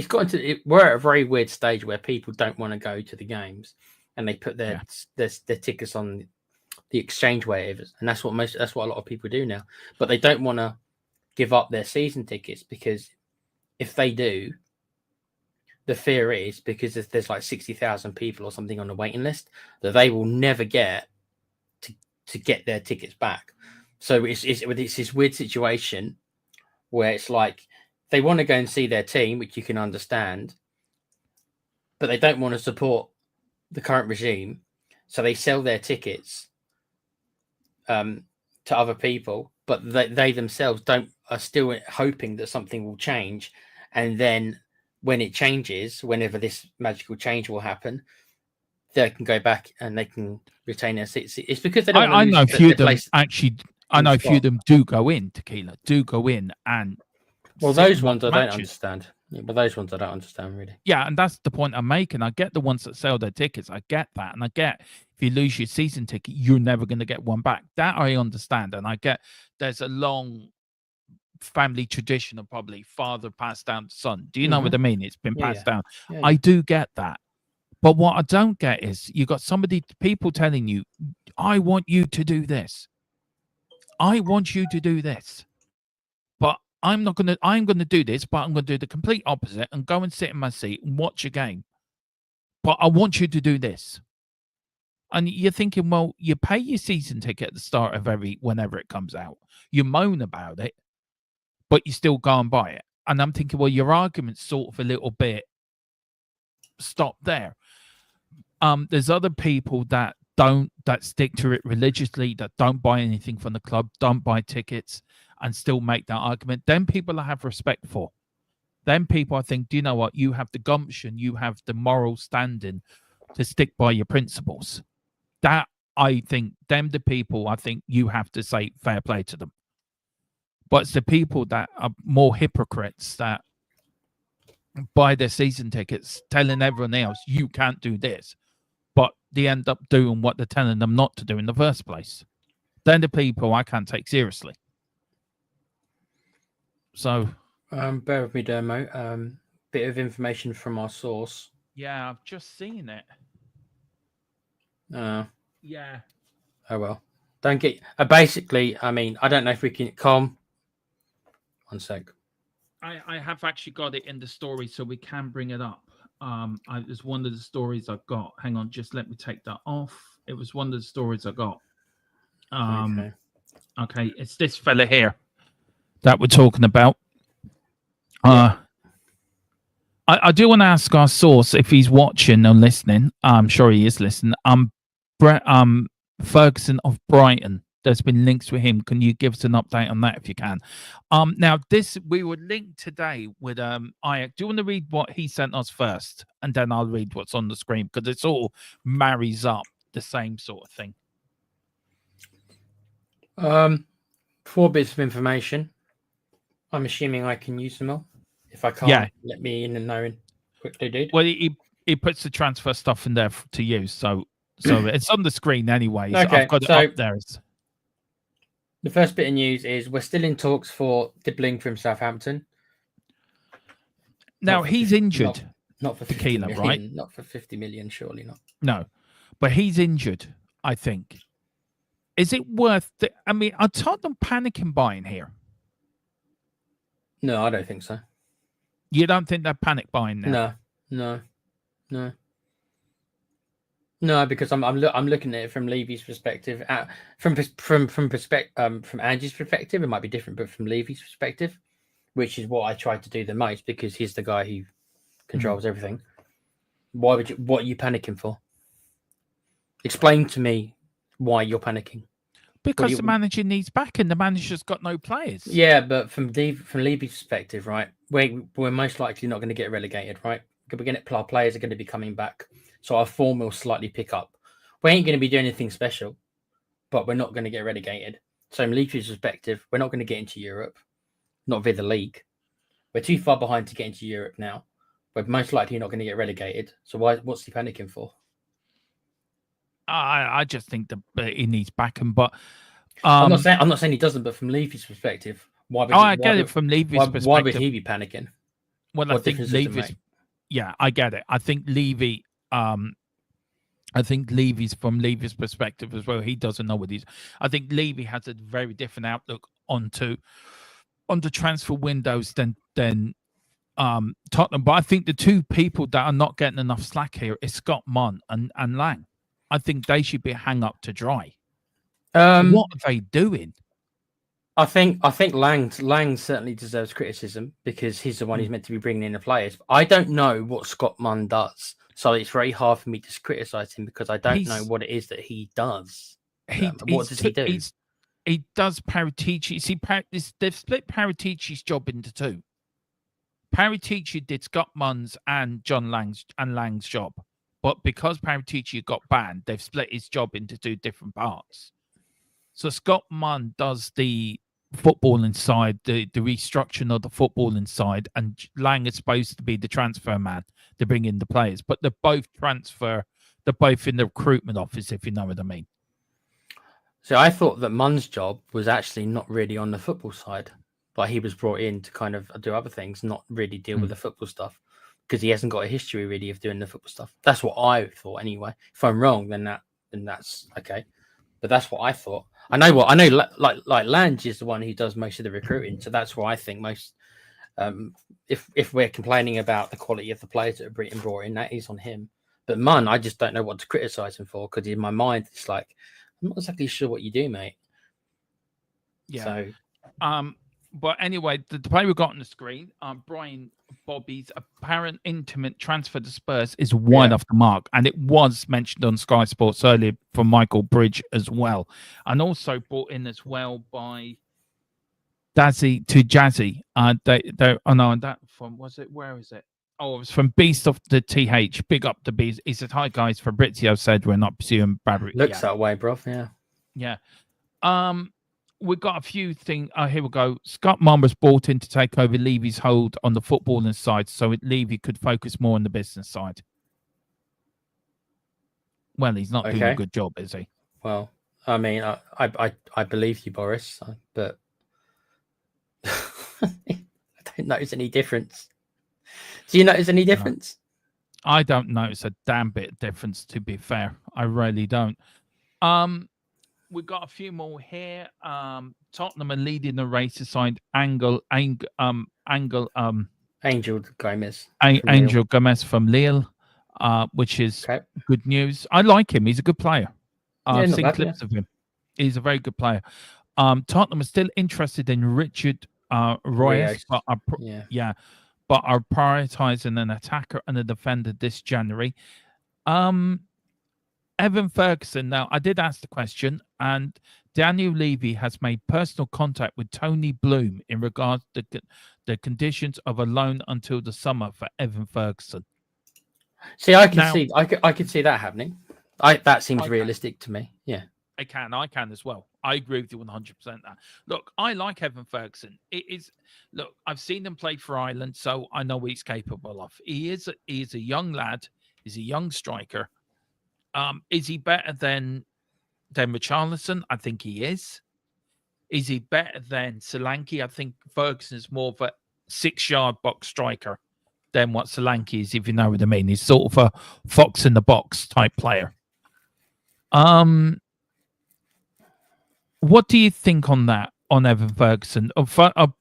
got into. We're at a very weird stage where people don't want to go to the games, and they put their tickets on the exchange waivers, and that's what a lot of people do now. But they don't want to give up their season tickets, because if they do, the fear is, because if there's like 60,000 people or something on the waiting list, that they will never get to get their tickets back. So it's this weird situation where it's like they want to go and see their team, which you can understand, but they don't want to support the current regime, so they sell their tickets to other people, but they themselves are still hoping that something will change, and then when it changes, whenever this magical change will happen, they can go back and they can retain their seats. It's because they don't. I know a few of them actually. I know a few spot. of them do go in, Tequila, do go in and. Well, those ones I don't understand. Yeah, but those ones I don't understand really. Yeah, and that's the point I'm making. I get the ones that sell their tickets. I get that. And I get if you lose your season ticket, you're never going to get one back. That I understand. And I get there's a long family tradition of probably father passed down to son. Do you know what I mean? It's been passed down. Yeah. I do get that. But what I don't get is you got people telling you, I want you to do this. I want you to do this. But I'm going to do this, but I'm going to do the complete opposite and go and sit in my seat and watch a game. But I want you to do this. And you're thinking, well, you pay your season ticket at the start of whenever it comes out. You moan about it, but you still go and buy it. And I'm thinking, well, your argument's sort of a little bit stopped there. There's other people that stick to it religiously, that don't buy anything from the club, don't buy tickets, and still make that argument. Then people I have respect for. Then people I think, do you know what? You have the gumption, you have the moral standing to stick by your principles. That I think, the people I think you have to say fair play to them. But it's the people that are more hypocrites that buy their season tickets, telling everyone else you can't do this, but they end up doing what they're telling them not to do in the first place. They're the people I can't take seriously. So, bear with me, Dermo. Bit of information from our source. Yeah, I've just seen it. Yeah. Oh well. Don't get. Basically, I mean, I don't know if we can. One sec. I have actually got it in the story, so we can bring it up. It's one of the stories I got. Hang on, just let me take that off. It was one of the stories I got. Okay, it's this fella here that we're talking about. I do want to ask our source if he's watching or listening. I'm sure he is listening. Ferguson of Brighton. There's been links with him. Can you give us an update on that if you can? Now this we were linked today with Enic. Do you want to read what he sent us first, and then I'll read what's on the screen because it's all marries up the same sort of thing. 4 bits of information. I'm assuming I can use them all. If I can't, let me in and know quickly, dude. Well, he puts the transfer stuff in there to use, so it's on the screen anyways. Okay, I've got it up there. The first bit of news is we're still in talks for Dibbling from Southampton. Now he's injured. Not for Tequila, right? Not for 50 million, surely not. No, but he's injured, I think. Is it worth I mean, are Tottenham panicking buying here? No, I don't think so. You don't think they're panic buying now? No, because I'm looking at it from Levy's perspective. From Angie's perspective, it might be different, but from Levy's perspective, which is what I try to do the most because he's the guy who controls everything. What are you panicking for? Explain to me why you're panicking. Because the manager needs backing. The manager's got no players. Yeah, but from Levy's perspective, right? We're most likely not going to get relegated, right? Our players are going to be coming back, so our form will slightly pick up. We ain't going to be doing anything special, but we're not going to get relegated. So from Levy's perspective, we're not going to get into Europe, not via the league. We're too far behind to get into Europe now. We're most likely not going to get relegated. So what's he panicking for? I just think that he needs backing, but I'm not saying he doesn't. But from Levy's perspective, I get it from Levy's perspective. Why would he be panicking? Well, I think Levy's. Yeah, I get it. I think Levy. I think Levy's from Levy's perspective as well. He doesn't know what he's. I think Levy has a very different outlook onto transfer windows than Tottenham. But I think the two people that are not getting enough slack here is Scott Munn and Lang. I think they should be hung up to dry. What are they doing? I think Lang certainly deserves criticism because he's the one who's meant to be bringing in the players. I don't know what Scott Munn does, so it's very hard for me to criticize him because I don't know what it is that he does. What does he do? He does Paratici. See, they've split Paratici's job into two. Paratici did Scott Munn's and John Lang's job, but because Paratici got banned, they've split his job into two different parts. So Scott Munn does the footballing side, the restructuring of the footballing side, and Lang is supposed to be the transfer man to bring in the players. But they're both they're both in the recruitment office, if you know what I mean. So I thought that Munn's job was actually not really on the football side, but he was brought in to kind of do other things, not really deal with the football stuff, because he hasn't got a history really of doing the football stuff. That's what I thought anyway. If I'm wrong, then that's okay. But that's what I thought. I know like Lange is the one who does most of the recruiting, so that's why I think most. If we're complaining about the quality of the players that are being brought in, that is on him. But Munn, I just don't know what to criticize him for because in my mind it's like I'm not exactly sure what you do, mate. Yeah. So, but anyway, the player we got on the screen, Brian Bobby's apparent intimate transfer to Spurs is wide off the mark, and it was mentioned on Sky Sports earlier from Michael Bridge as well, and also brought in as well by Jazzy. That from where is it? Oh, it was from Beast of the TH. Big up the Beast. He said, "Hi guys, Fabrizio said we're not pursuing Babri." Looks that way, bro. Yeah. We've got a few things. Here we go. Scott Munn was brought in to take over Levy's hold on the footballing side so Levy could focus more on the business side. Well, he's not doing a good job, is he? Well, I mean, I believe you, Boris, but I don't notice any difference. Do you notice any difference? I don't notice a damn bit of difference, to be fair. I really don't. We've got a few more here. Tottenham are leading the race aside Angel Gomez. Angel Gomez from Lille, which is good news. I like him. He's a good player. I've seen clips of him. He's a very good player. Tottenham are still interested in Richard Royce, but are prioritizing an attacker and a defender this January. Evan Ferguson. Now, I did ask the question, and Daniel Levy has made personal contact with Tony Bloom in regards to the conditions of a loan until the summer for Evan Ferguson. See, I could see that happening. That seems realistic to me. Yeah, I can as well. I agree with you 100%. That look, I like Evan Ferguson. I've seen him play for Ireland, so I know what he's capable of. He is a young lad. He's a young striker. Is he better than Richarlison? I think he is. Is he better than Solanke? I think Ferguson is more of a 6-yard box striker than what Solanke is, if you know what I mean. He's sort of a fox in the box type player. What do you think on that, on Evan Ferguson?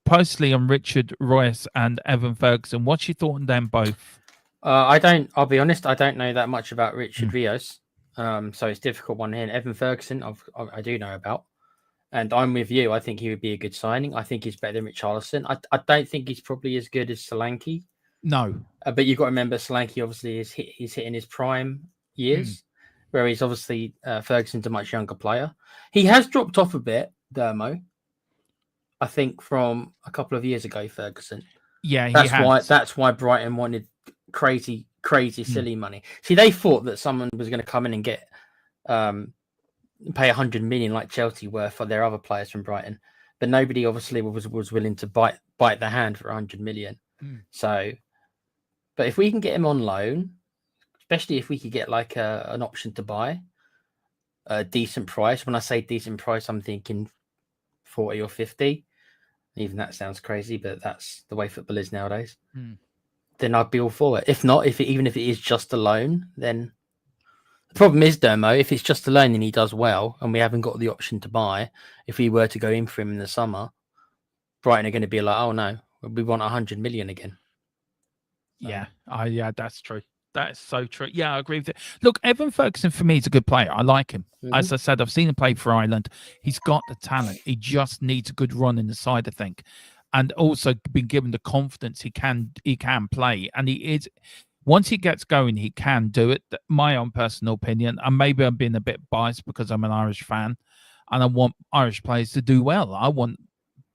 Personally, on Richard Royce and Evan Ferguson, what's your thought on them both? I'll be honest, I don't know that much about Richard Rios. So it's a difficult one here. And Evan Ferguson, I do know about. And I'm with you. I think he would be a good signing. I think he's better than Richarlison. I don't think he's probably as good as Solanke. No. But you've got to remember, Solanke obviously he's hitting his prime years, whereas obviously Ferguson's a much younger player. He has dropped off a bit, Dermo. I think from a couple of years ago, Ferguson. Yeah, that's why Brighton wanted crazy, silly money. See, they thought that someone was going to come in and get pay 100 million like Chelsea were for their other players from Brighton, but nobody obviously was willing to bite the hand for 100 million. So, but if we can get him on loan, especially if we could get like an option to buy a decent price. When I say decent price, I'm thinking 40 or 50. Even that sounds crazy, but that's the way football is nowadays. Then I'd be all for it. If not, even if it is just a loan, then the problem is, Dermo, if it's just a loan and he does well and we haven't got the option to buy, if we were to go in for him in the summer, Brighton are going to be like, oh no, we want 100 million again. Yeah, that's true. That's so true. Yeah, I agree with it. Look, Evan Ferguson for me is a good player. I like him. As I said, I've seen him play for Ireland. He's got the talent. He just needs a good run in the side, I think, and also been given the confidence he can play. And he is, once he gets going, he can do it. My own personal opinion, and maybe I'm being a bit biased because I'm an Irish fan, and I want Irish players to do well. I want,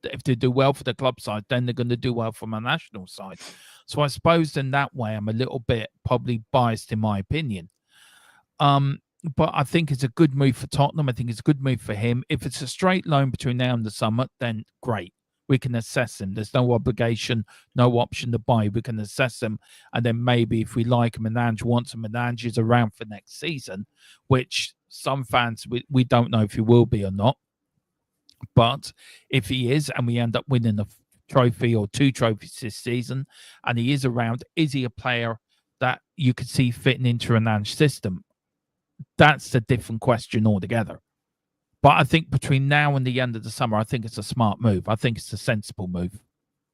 if they do well for the club side, then they're going to do well for my national side. So I suppose in that way, I'm a little bit probably biased in my opinion. But I think it's a good move for Tottenham. I think it's a good move for him. If it's a straight loan between now and the summer, then great. We can assess him. There's no obligation, no option to buy. We can assess him. And then maybe if we like him and Ange wants him and Ange is around for next season, which some fans, we don't know if he will be or not. But if he is, and we end up winning a trophy or 2 trophies this season, and he is around, is he a player that you could see fitting into an Ange system? That's a different question altogether. But I think between now and the end of the summer, I think it's a smart move. I think it's a sensible move.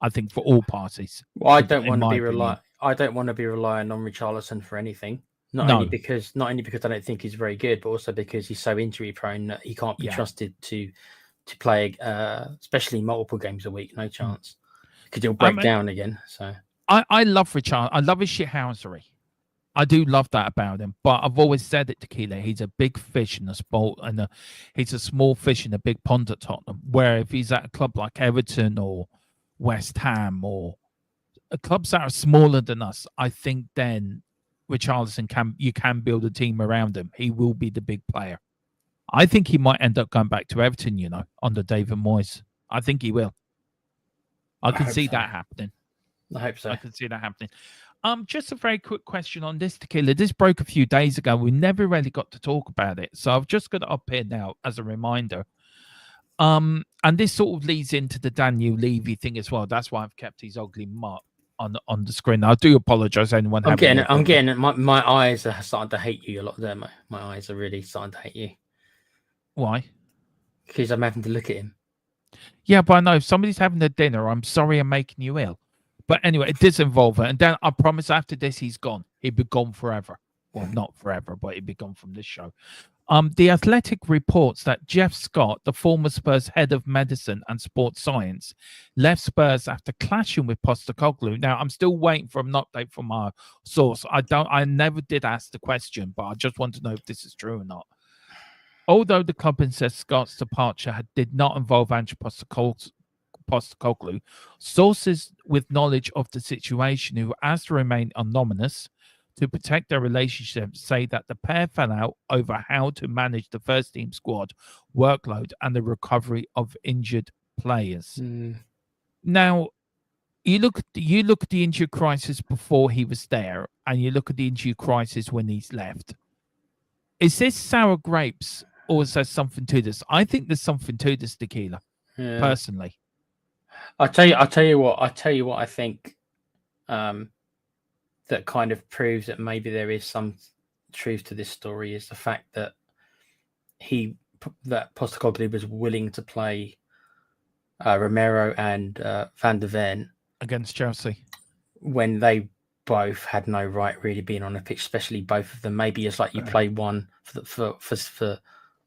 I think for all parties. Well, I don't want to be relying on Richarlison for anything. Not only because I don't think he's very good, but also because he's so injury prone that he can't be trusted to play, especially multiple games a week. No chance, because he'll break down again. So I love Richard. I love his shithousery. I do love that about him. But I've always said it, Tequila. He's a big fish in a sport, and he's a small fish in a big pond at Tottenham. Where if he's at a club like Everton or West Ham or clubs that are smaller than us, I think then Richarlison you can build a team around him. He will be the big player. I think he might end up going back to Everton, under David Moyes. I think he will. I can see that happening. I hope so. I can see that happening. Just a very quick question on this, Tequila. This broke a few days ago. We never really got to talk about it. So I've just got it up here now as a reminder. And this sort of leads into the Daniel Levy thing as well. That's why I've kept his ugly mark on the screen. I do apologize anyone. I'm getting it. My eyes are starting to hate you a lot there, mate. My eyes are really starting to hate you. Why? Because I'm having to look at him. Yeah, but I know if somebody's having a dinner, I'm sorry I'm making you ill. But anyway, it does involve it. And then I promise after this, he's gone. He'd be gone forever. Well, not forever, but he'd be gone from this show. The Athletic reports that Jeff Scott, the former Spurs head of medicine and sports science, left Spurs after clashing with Postecoglou. Now, I'm still waiting for an update from our source. I never did ask the question, but I just want to know if this is true or not. Although the club insists Scott's departure did not involve Ange Postecoglou, sources with knowledge of the situation who asked to remain anonymous to protect their relationship say that the pair fell out over how to manage the first team squad workload and the recovery of injured players. Now, you look at the injury crisis before he was there, and you look at the injury crisis when he's left. Is this sour grapes, or is there something to this? I think there's something to this, Tequila. Personally, I'll tell you what I think. That kind of proves that maybe there is some truth to this story is the fact that Postecoglou was willing to play Romero and Van der Ven against Chelsea when they both had no right really being on the pitch, especially both of them. Maybe it's like you play one for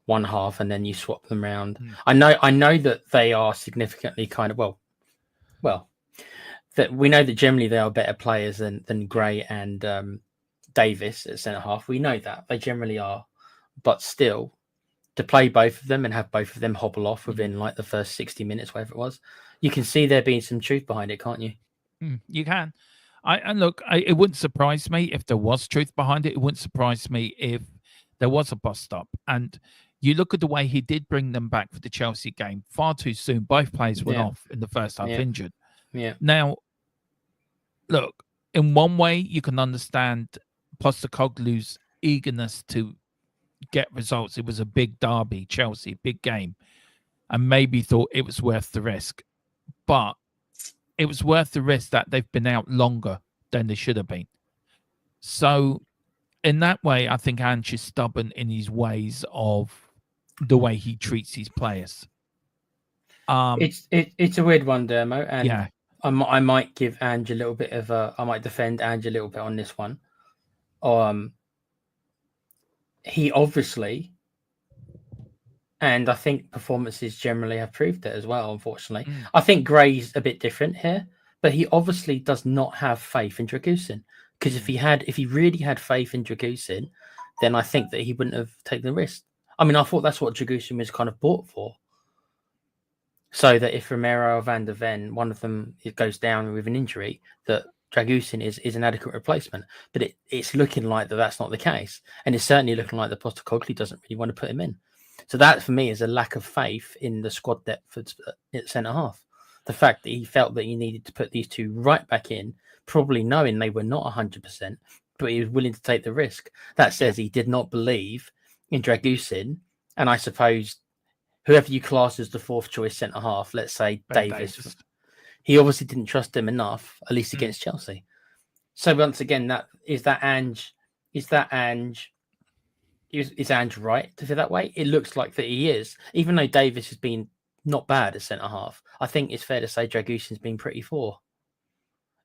one half and then you swap them around. I know that they are significantly kind of well. That we know that generally they are better players than Gray and Davis at centre half. We know that they generally are, but still, to play both of them and have both of them hobble off within like the first 60 minutes, whatever it was, you can see there being some truth behind it, can't you? You can. It wouldn't surprise me if there was truth behind it. It wouldn't surprise me if there was a bust up. And you look at the way he did bring them back for the Chelsea game far too soon. Both players went off in the first half injured. Yeah. Now, look, in one way, you can understand Postecoglou's eagerness to get results. It was a big derby, Chelsea, big game, and maybe thought it was worth the risk. But it was worth the risk that they've been out longer than they should have been. So, in that way, I think Ange is stubborn in his ways of the way he treats his players. It's a weird one, Dermo, and I might give Ange a little bit of I might defend Ange a little bit on this one. he obviously, and I think performances generally have proved it as well, unfortunately. I think Gray's a bit different here, but he obviously does not have faith in Dragusin. Because if he really had faith in Dragusin, then I think that he wouldn't have taken the risk. I mean, I thought that's what Dragusin was kind of bought for. So that if Romero or Van der Ven, one of them goes down with an injury, that Dragusin is an adequate replacement. But it's looking like that's not the case. And it's certainly looking like the Postecoglou doesn't really want to put him in. So that, for me, is a lack of faith in the squad depth at centre-half. The fact that he felt that he needed to put these two right back in, probably knowing they were not 100%, but he was willing to take the risk. That says he did not believe in Dragusin, and I suppose whoever you class as the fourth choice centre half, let's say Davis, he obviously didn't trust him enough, at least against Chelsea. So once again, is Ange right to feel that way? It looks like that he is, even though Davis has been not bad at centre half. I think it's fair to say Dragusin's been pretty poor.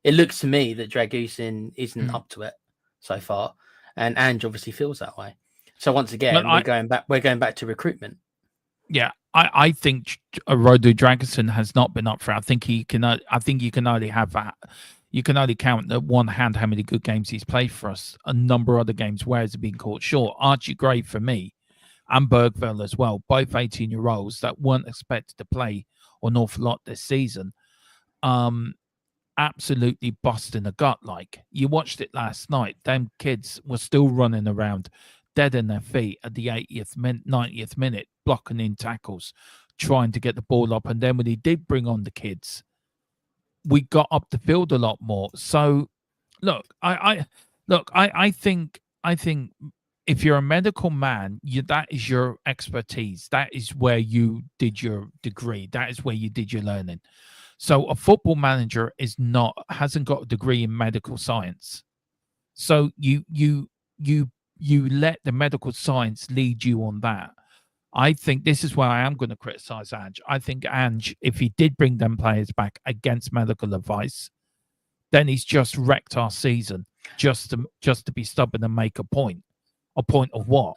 It looks to me that Dragusin isn't up to it so far, and Ange obviously feels that way. So once again, we're going back to recruitment. Yeah, I think Rodo Dragusin has not been up for it. I think you can only have that. You can only count at one hand how many good games he's played for us. A number of other games where he's been caught short. Archie Gray for me, and Bergville as well, both 18-year-olds that weren't expected to play an awful lot this season. Absolutely busting the gut. Like, you watched it last night. Them kids were still running around dead in their feet at the 90th minute, blocking in tackles, trying to get the ball up. And then when he did bring on the kids, we got up the field a lot more. So look, I think if you're a medical man, that is your expertise. That is where you did your degree. That is where you did your learning. So a football manager hasn't got a degree in medical science. So you let the medical science lead you on that. I think this is where I am going to criticize Ange. I think Ange, if he did bring them players back against medical advice, then he's just wrecked our season just to be stubborn and make a point. A point of what?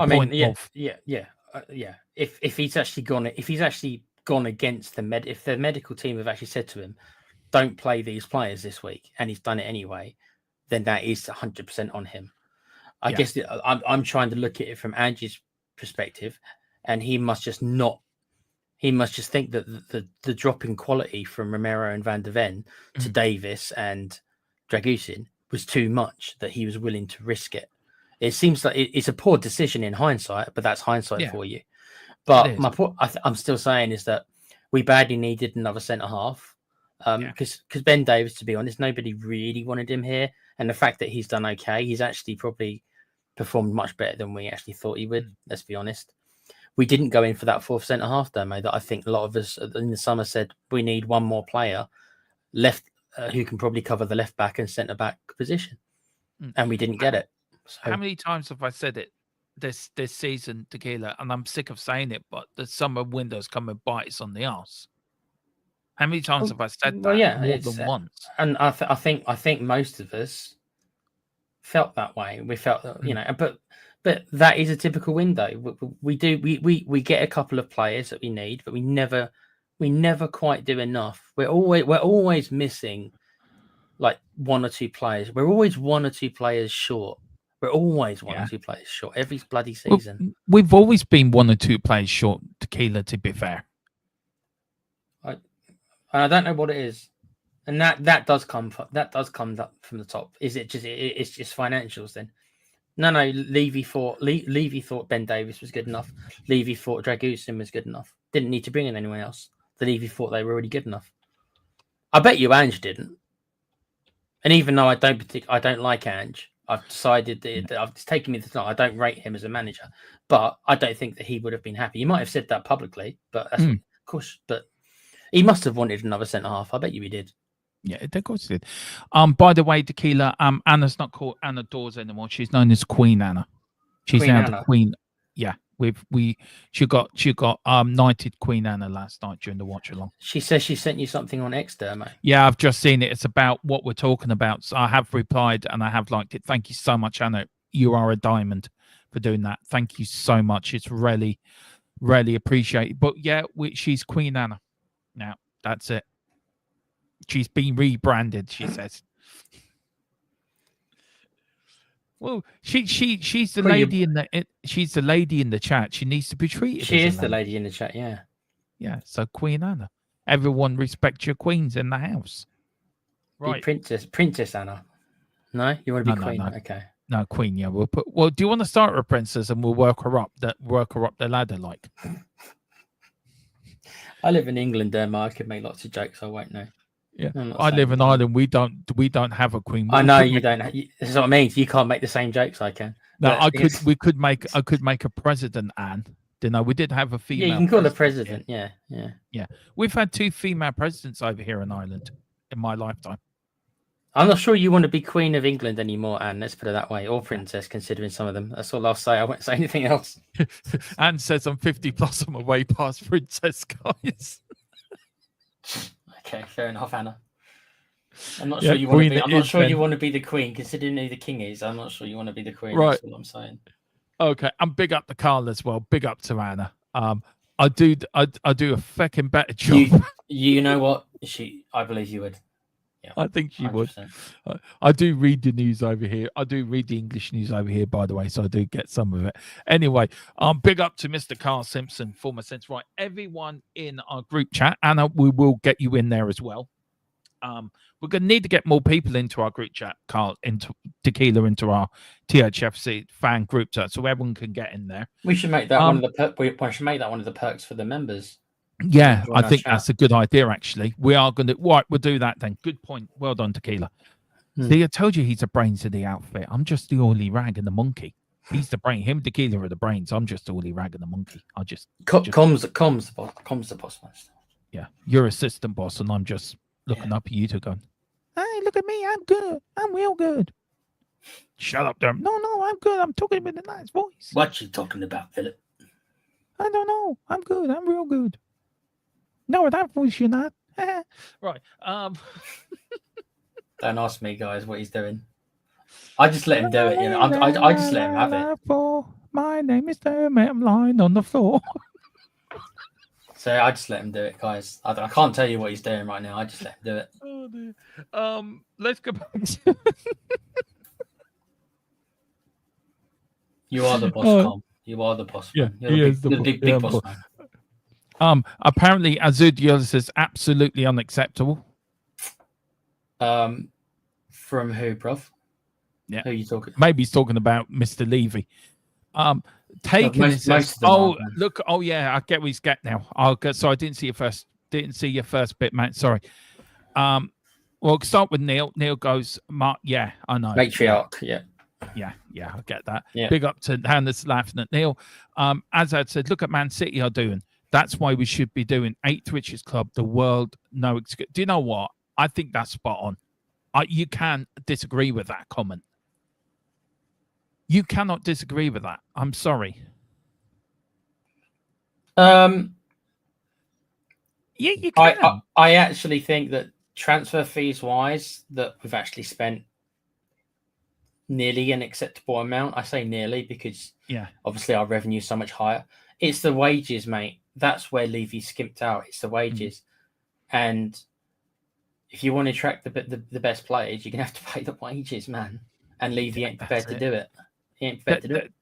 If he's actually gone against if the medical team have actually said to him, don't play these players this week, and he's done it anyway, then that is 100% on him. I guess I'm trying to look at it from Ange's perspective, and he must just think that the drop in quality from Romero and Van der Ven to Davis and Dragusin was too much, that he was willing to risk it. It seems like it's a poor decision in hindsight, but that's hindsight for you. But my point, I'm still saying, is that we badly needed another centre half, because Ben Davis, to be honest, nobody really wanted him here, and the fact that he's done okay, he's actually probably performed much better than we actually thought he would. Let's be honest. We didn't go in for that fourth centre half, though, mate. That I think a lot of us in the summer said we need one more player left who can probably cover the left back and centre back position, and we didn't get it. So, how many times have I said it this season, Tequila? And I'm sick of saying it, but the summer window's come and bite us on the arse. How many times have I said that? More than once. And I think most of us felt that way. We felt that, but that is a typical window. We get a couple of players that we need, but we never quite do enough. We're always missing like one or two players. We're always one or two players short. We're always one or two players short every bloody season. We've always been one or two players short, Tequila, to be fair. I don't know what it is. And that does come up from the top. Is it just it's just financials then? No. Levy thought Ben Davis was good enough. Levy thought Dragusin was good enough. Didn't need to bring in anyone else. The Levy thought they were already good enough. I bet you Ange didn't. And even though I don't like Ange, I've decided that it's taken me the time. I don't rate him as a manager, but I don't think that he would have been happy. He might have said that publicly, but that's of course. But he must have wanted another centre half. I bet you he did. Yeah, of course he did. By the way, Tequila, Anna's not called Anna Dawes anymore. She's known as Queen Anna. She's now the Queen. Yeah, She got knighted Queen Anna last night during the watch along. She says she sent you something on X, Dermo. Yeah, I've just seen it. It's about what we're talking about. So I have replied and I have liked it. Thank you so much, Anna. You are a diamond for doing that. Thank you so much. It's really, really appreciated. But yeah, she's Queen Anna now. That's it. She's been rebranded, she says. Well, she's the lady in the chat. She needs to be treated. She is the lady in the chat, yeah. Yeah, so Queen Anna. Everyone respect your queens in the house. Right. Be Princess Anna. No, you want to be queen? No. Okay. No, queen. Yeah, do you want to start with a princess and we'll work her up the ladder like? I live in England, I could make lots of jokes. I won't know. Yeah, I live in Ireland. We don't have a queen. I know you don't. This is what I mean. You can't make the same jokes I can. No, I could make a president, Anne. We did have a female. Yeah, you can call her president. Yeah. We've had 2 female presidents over here in Ireland in my lifetime. I'm not sure you want to be Queen of England anymore, Anne. Let's put it that way, or princess, considering some of them. That's all I'll say. I won't say anything else. Anne says I'm 50 plus. I'm way past princess, guys. Okay, fair enough, Anna. I'm not sure you want to be. I'm not sure you want to be the queen, considering who the king is. I'm not sure you want to be the queen. Right. That's all I'm saying. Okay, and big up to Carl as well. Big up to Anna. I do a fucking better job. You know what? I believe you would. Yeah, I think she 100%. would. I do read the news over here. I do read the English news over here, by the way, so I do get some of it. Anyway, big up to Mr. Carl Simpson, former sense. Right, everyone in our group chat, Anna, we will get you in there as well. We're going to need to get more people into our group chat, Carl, into Tequila, into our THFC fan group chat, so everyone can get in there. We should make that one of the perks for the members. Yeah, I think that's a good idea, actually. We are going to... Right, we'll do that then. Good point. Well done, Tequila. See, I told you he's the brains of the outfit. I'm just the oily rag and the monkey. He's the brain. Him, Tequila are the brains. I'm just the oily rag and the monkey. Comms the boss master. Yeah, you're assistant boss, and I'm just looking up at you two going, hey, look at me. I'm good. I'm real good. Shut up, there. No, I'm good. I'm talking with a nice voice. What you talking about, Philip? I don't know. I'm good. I'm real good. No, that voice you're not. Right. Don't ask me, guys, what he's doing. I just let him do it. You know, I just let him have it. My name is Dermot. I'm lying on the floor. So I just let him do it, guys. I can't tell you what he's doing right now. I just let him do it. Oh, dear. Let's go back. You are the boss, Tom. You are the boss. Yeah, you're the big boss man. Apparently, Azudios is absolutely unacceptable. From who, bruv? Yeah. Who are you talking? Maybe he's talking about Mr. Levy. Taken says, look, yeah, I get what he's getting now. So I didn't see your first bit, mate. Sorry. Well, start with Neil. Neil goes, Mark, yeah, I know. Matriarch, yeah. Yeah, I get that. Yeah. Big up to Hannah's laughing at Neil. As I said, look at Man City are doing. That's why we should be doing 8th richest club, the world. No, do you know what? I think that's spot on. You can't disagree with that comment. You cannot disagree with that. I'm sorry. Yeah, you can. I actually think that transfer fees wise, that we've actually spent nearly an acceptable amount. I say nearly because obviously our revenue is so much higher. It's the wages, mate. That's where Levy skimped out. It's the wages. And if you want to attract the best players, you're going to have to pay the wages, man. And Levy ain't prepared to do it. He ain't prepared to do it.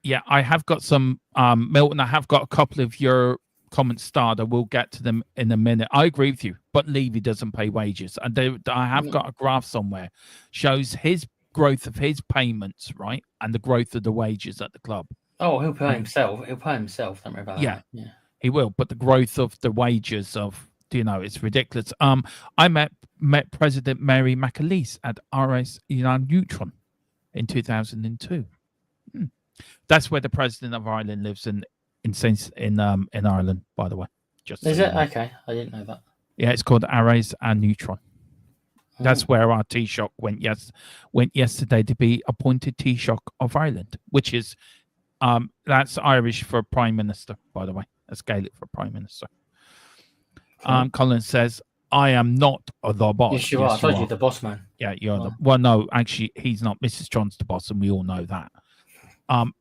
Yeah, I have got some, Milton, I have got a couple of your comments started. We'll get to them in a minute. I agree with you, but Levy doesn't pay wages. And I have got a graph somewhere shows his growth of his payments, right? And the growth of the wages at the club. Oh, he'll pay himself. He'll pay himself. Don't worry about that. Yeah, he will. But the growth of the wages of, it's ridiculous. I met President Mary McAleese at RS Neutron in 2002. That's where the president of Ireland lives in Ireland, by the way. Just is it? Okay, I didn't know that. Yeah, it's called Arrays and Neutron. That's where our Taoiseach went yesterday to be appointed Taoiseach of Ireland, which is That's Irish for Prime Minister, by the way. That's Gaelic for Prime Minister. Colin says, I am not the boss. Yes, you are. I told you, the boss man. Yeah, you're the... Well, no, actually, he's not. Mrs. John's the boss, and we all know that.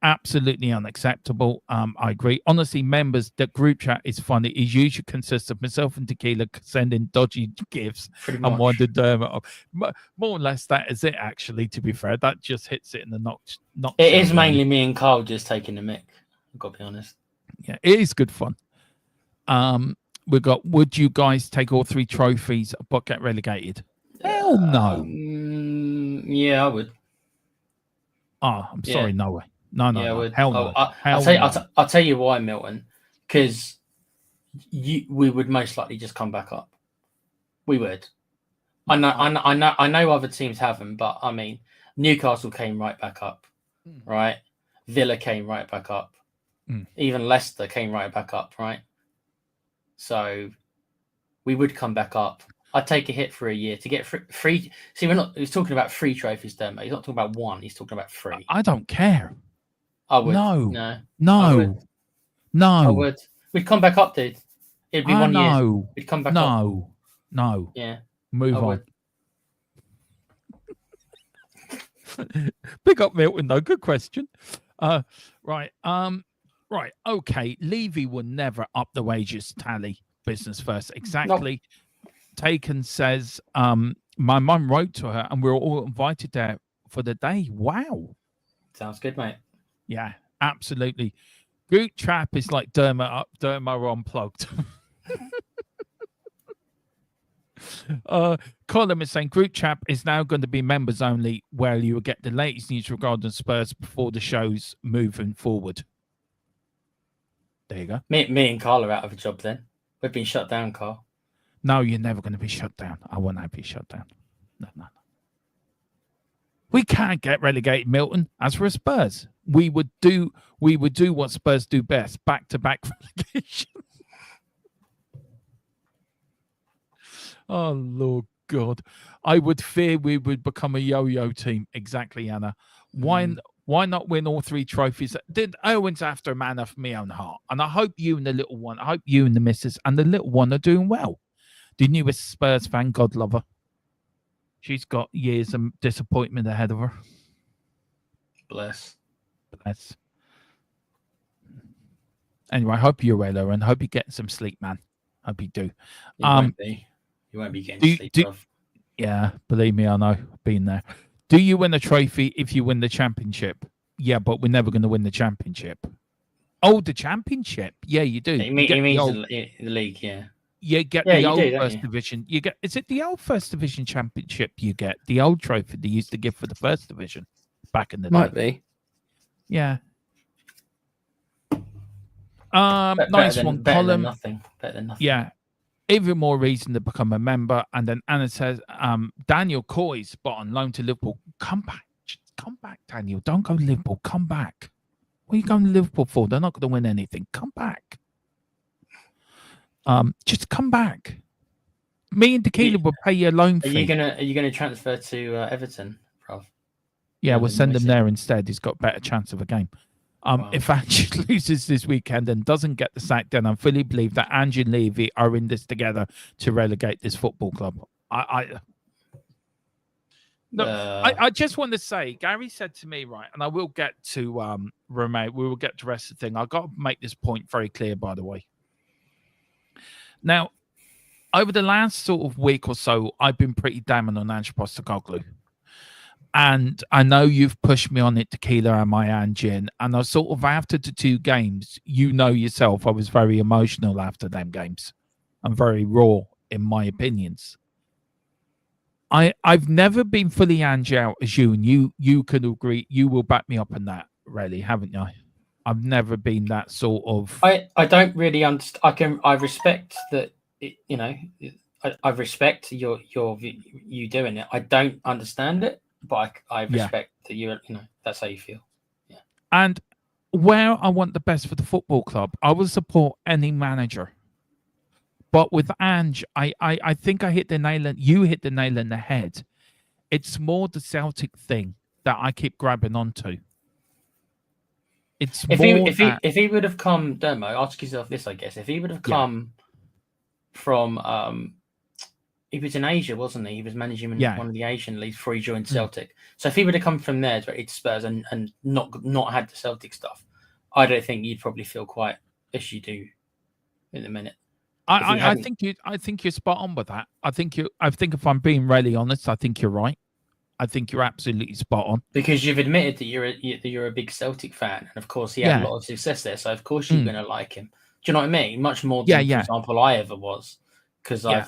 Absolutely unacceptable. I agree. Honestly, members, the group chat is funny. It usually consists of myself and Tequila sending dodgy gifts and one to Dermot. More or less, that is it, actually, to be fair. That just hits it in the notch. It is mainly me and Carl just taking the mick. I've got to be honest. Yeah, it is good fun. We've got, would you guys take all 3 trophies but get relegated? Hell no. Yeah, I would. Oh, I'm sorry. No way. No. Hell no. I'll tell you why, Milton. Because we would most likely just come back up. We would. I know other teams haven't, but I mean, Newcastle came right back up, right? Villa came right back up. Even Leicester came right back up, right? So we would come back up. I'd take a hit for a year to get free. See, he's talking about 3 trophies there, mate. He's not talking about 1. He's talking about 3. I don't care. I would. No. I would. We'd come back up, dude. It'd be 1 year. We'd come back up. No. Yeah. Move on. Pick up Milton, though. Good question. Right. Right. Okay. Levy will never up the wages tally. Business first. Exactly. Nope. Taken says, my mum wrote to her and we were all invited there for the day. Wow. Sounds good, mate. Yeah, absolutely. Group chat is like Derma unplugged. Colin is saying group chat is now going to be members only, where you will get the latest news regarding Spurs before the shows moving forward. There you go. Me and Carl are out of a job then. We've been shut down, Carl. No, you're never going to be shut down. I won't have you shut down. No. We can't get relegated, Milton. As for Spurs, we would do what Spurs do best: back-to-back relegation. Oh Lord God, I would fear we would become a yo-yo team. Exactly, Anna. Why not win all 3 trophies? Did Owen's after a man of my own heart, and I hope you and the little one, I hope you and the missus and the little one are doing well. The newest Spurs fan, God love her. She's got years of disappointment ahead of her. Bless. Anyway, I hope you're well, and I hope you get some sleep, man. Hope you do. You won't be. You won't be getting sleep, bruv. Yeah, believe me, I know. Been there. Do you win a trophy if you win the championship? Yeah, but we're never going to win the championship. Oh, the championship. Yeah, you do. You mean the league, yeah. You get the old first division. Is it the old first division championship you get? The old trophy they used to give for the first division back in the day. Might be. Yeah. Nice one, Colin. Better than nothing. Yeah. Even more reason to become a member. And then Anna says, Daniel Coy's but on loan to Liverpool. Come back. Just come back, Daniel. Don't go to Liverpool. Come back. What are you going to Liverpool for? They're not going to win anything. Come back. Just come back. Me and Tequila will pay your loan fee. Are you gonna transfer to Everton, Prof? Yeah, we'll send him there instead. He's got a better chance of a game. If Ange loses this weekend and doesn't get the sack, then I fully believe that Ange and Levy are in this together to relegate this football club. I just want to say, Gary said to me, right, and I will get to Rome. We will get to the rest of the thing. I've got to make this point very clear, by the way. Now, over the last sort of week or so, I've been pretty damning on Ange Postecoglou. And I know you've pushed me on it, Tequila and my Anjin. And I sort of, after the 2 games, you know yourself, I was very emotional after them games. I'm very raw in my opinions. I've never been fully Ange out as you, and you could agree, you will back me up on that, really, haven't you? I've never been that sort of... I don't really understand. I respect that, I respect you doing it. I don't understand it, but I respect that that's how you feel. Yeah. And where I want the best for the football club, I will support any manager. But with Ange, I think you hit the nail in the head. It's more the Celtic thing that I keep grabbing onto. It's If more if he would have come, Dermo, ask yourself this, I guess. If he would have come from he was in Asia, wasn't he? He was managing in one of the Asian leagues before he joined Celtic. So if he would have come from there to Spurs and not had the Celtic stuff, I don't think you'd probably feel quite as you do in a minute. I think you're spot on with that. I think if I'm being really honest, I think you're right. I think you're absolutely spot on. Because you've admitted that you're a big Celtic fan, and of course he had a lot of success there. So of course you're going to like him. Do you know what I mean? Much more than, for example, I ever was, because I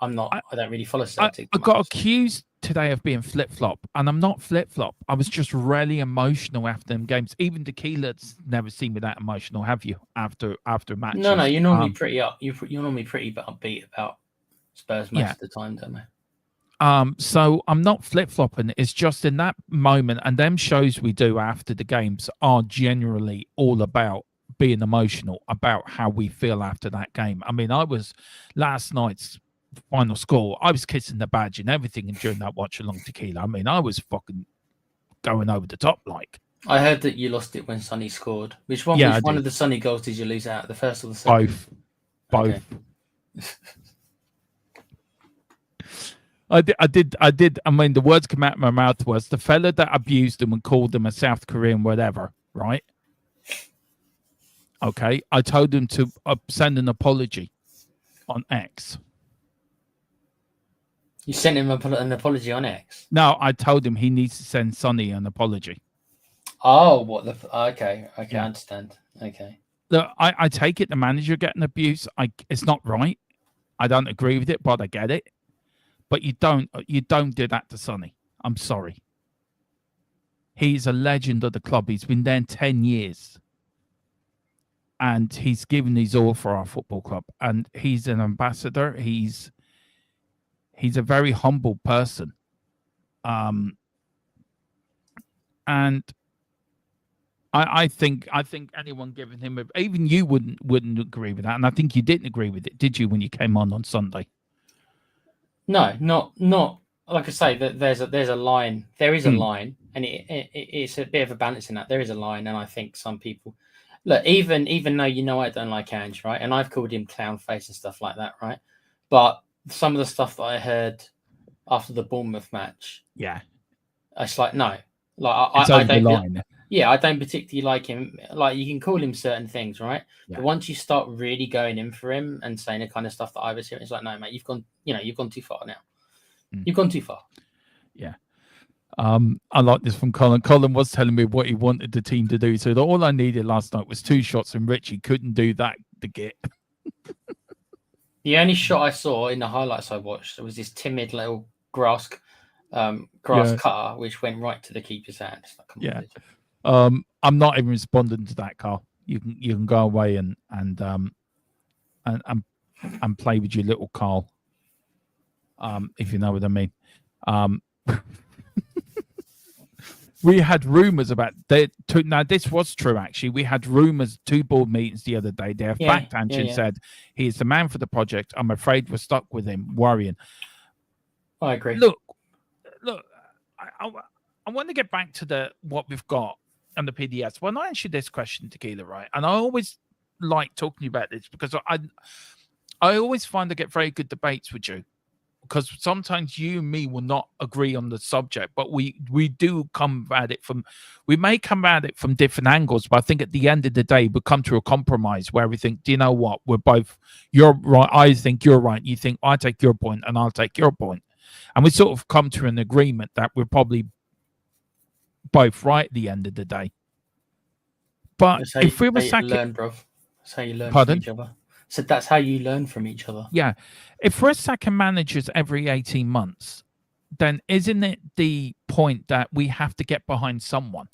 don't really follow Celtic. I got accused today of being flip-flop, and I'm not flip-flop. I was just really emotional after them games. Even Tequila's never seen me that emotional, have you? After matches? No, you're normally pretty up. You're normally pretty upbeat about Spurs most of the time, don't you? So I'm not flip-flopping. It's just in that moment, and them shows we do after the games are generally all about being emotional about how we feel after that game. I mean, I was last night's final score, I was kissing the badge and everything, and during that watch along Tequila, I mean, I was fucking going over the top. Like, I heard that you lost it when Sonny scored. Which one of the Sonny goals did you lose out? The first or the second? Both. Okay. I did. I mean, the words come out of my mouth was the fella that abused him and called him a South Korean whatever, right? Okay. I told him to send an apology on X. You sent him an apology on X? No, I told him he needs to send Sonny an apology. Oh, okay, I understand. Okay. Look, I take it the manager getting abuse. It's not right. I don't agree with it, but I get it. But you don't do that to Sonny. I'm sorry. He's a legend of the club. He's been there 10 years. And he's given his all for our football club. And he's an ambassador. He's a very humble person. And I think anyone giving him even you wouldn't agree with that. And I think you didn't agree with it, did you, when you came on Sunday? No, not like I say. That there's a line. There is a line, and it's a bit of a balance in that. There is a line, and I think some people look. Even though I don't like Ange, right? And I've called him clown face and stuff like that, right? But some of the stuff that I heard after the Bournemouth match, it's like no, like I don't. Yeah, I don't particularly like him. Like, you can call him certain things, right? Yeah. But once you start really going in for him and saying the kind of stuff that I was hearing, it's like, no, mate, you've gone too far now. You've gone too far. Yeah. I like this from Colin. Colin was telling me what he wanted the team to do. So all I needed last night was 2 shots, and Richie couldn't do that to get. The only shot I saw in the highlights I watched was this timid little grass cutter, which went right to the keeper's hand. Like, I'm not even responding to that, Carl. You can go away and play with your little Carl. If you know what I mean. We had rumors about that. Now, this was true, actually. We had rumors, 2 board meetings the other day. They have backed Ange and said he is the man for the project. I'm afraid we're stuck with him, worrying. I agree. Look. I want to get back to what we've got and the PDS. When I asked you this question, Tequila, right? And I always like talking to you about this because I always find I get very good debates with you, because sometimes you and me will not agree on the subject, but we do come at it from different angles. But I think at the end of the day, we come to a compromise where we think, do you know what? You're right. I think you're right. You think I take your point and I'll take your point. And we sort of come to an agreement that we're probably both right at the end of the day. But if we were sacking, learn, bro. That's how you learn from each other. So that's how you learn from each other. Yeah. If we're sacking managers every 18 months, then isn't it the point that we have to get behind someone?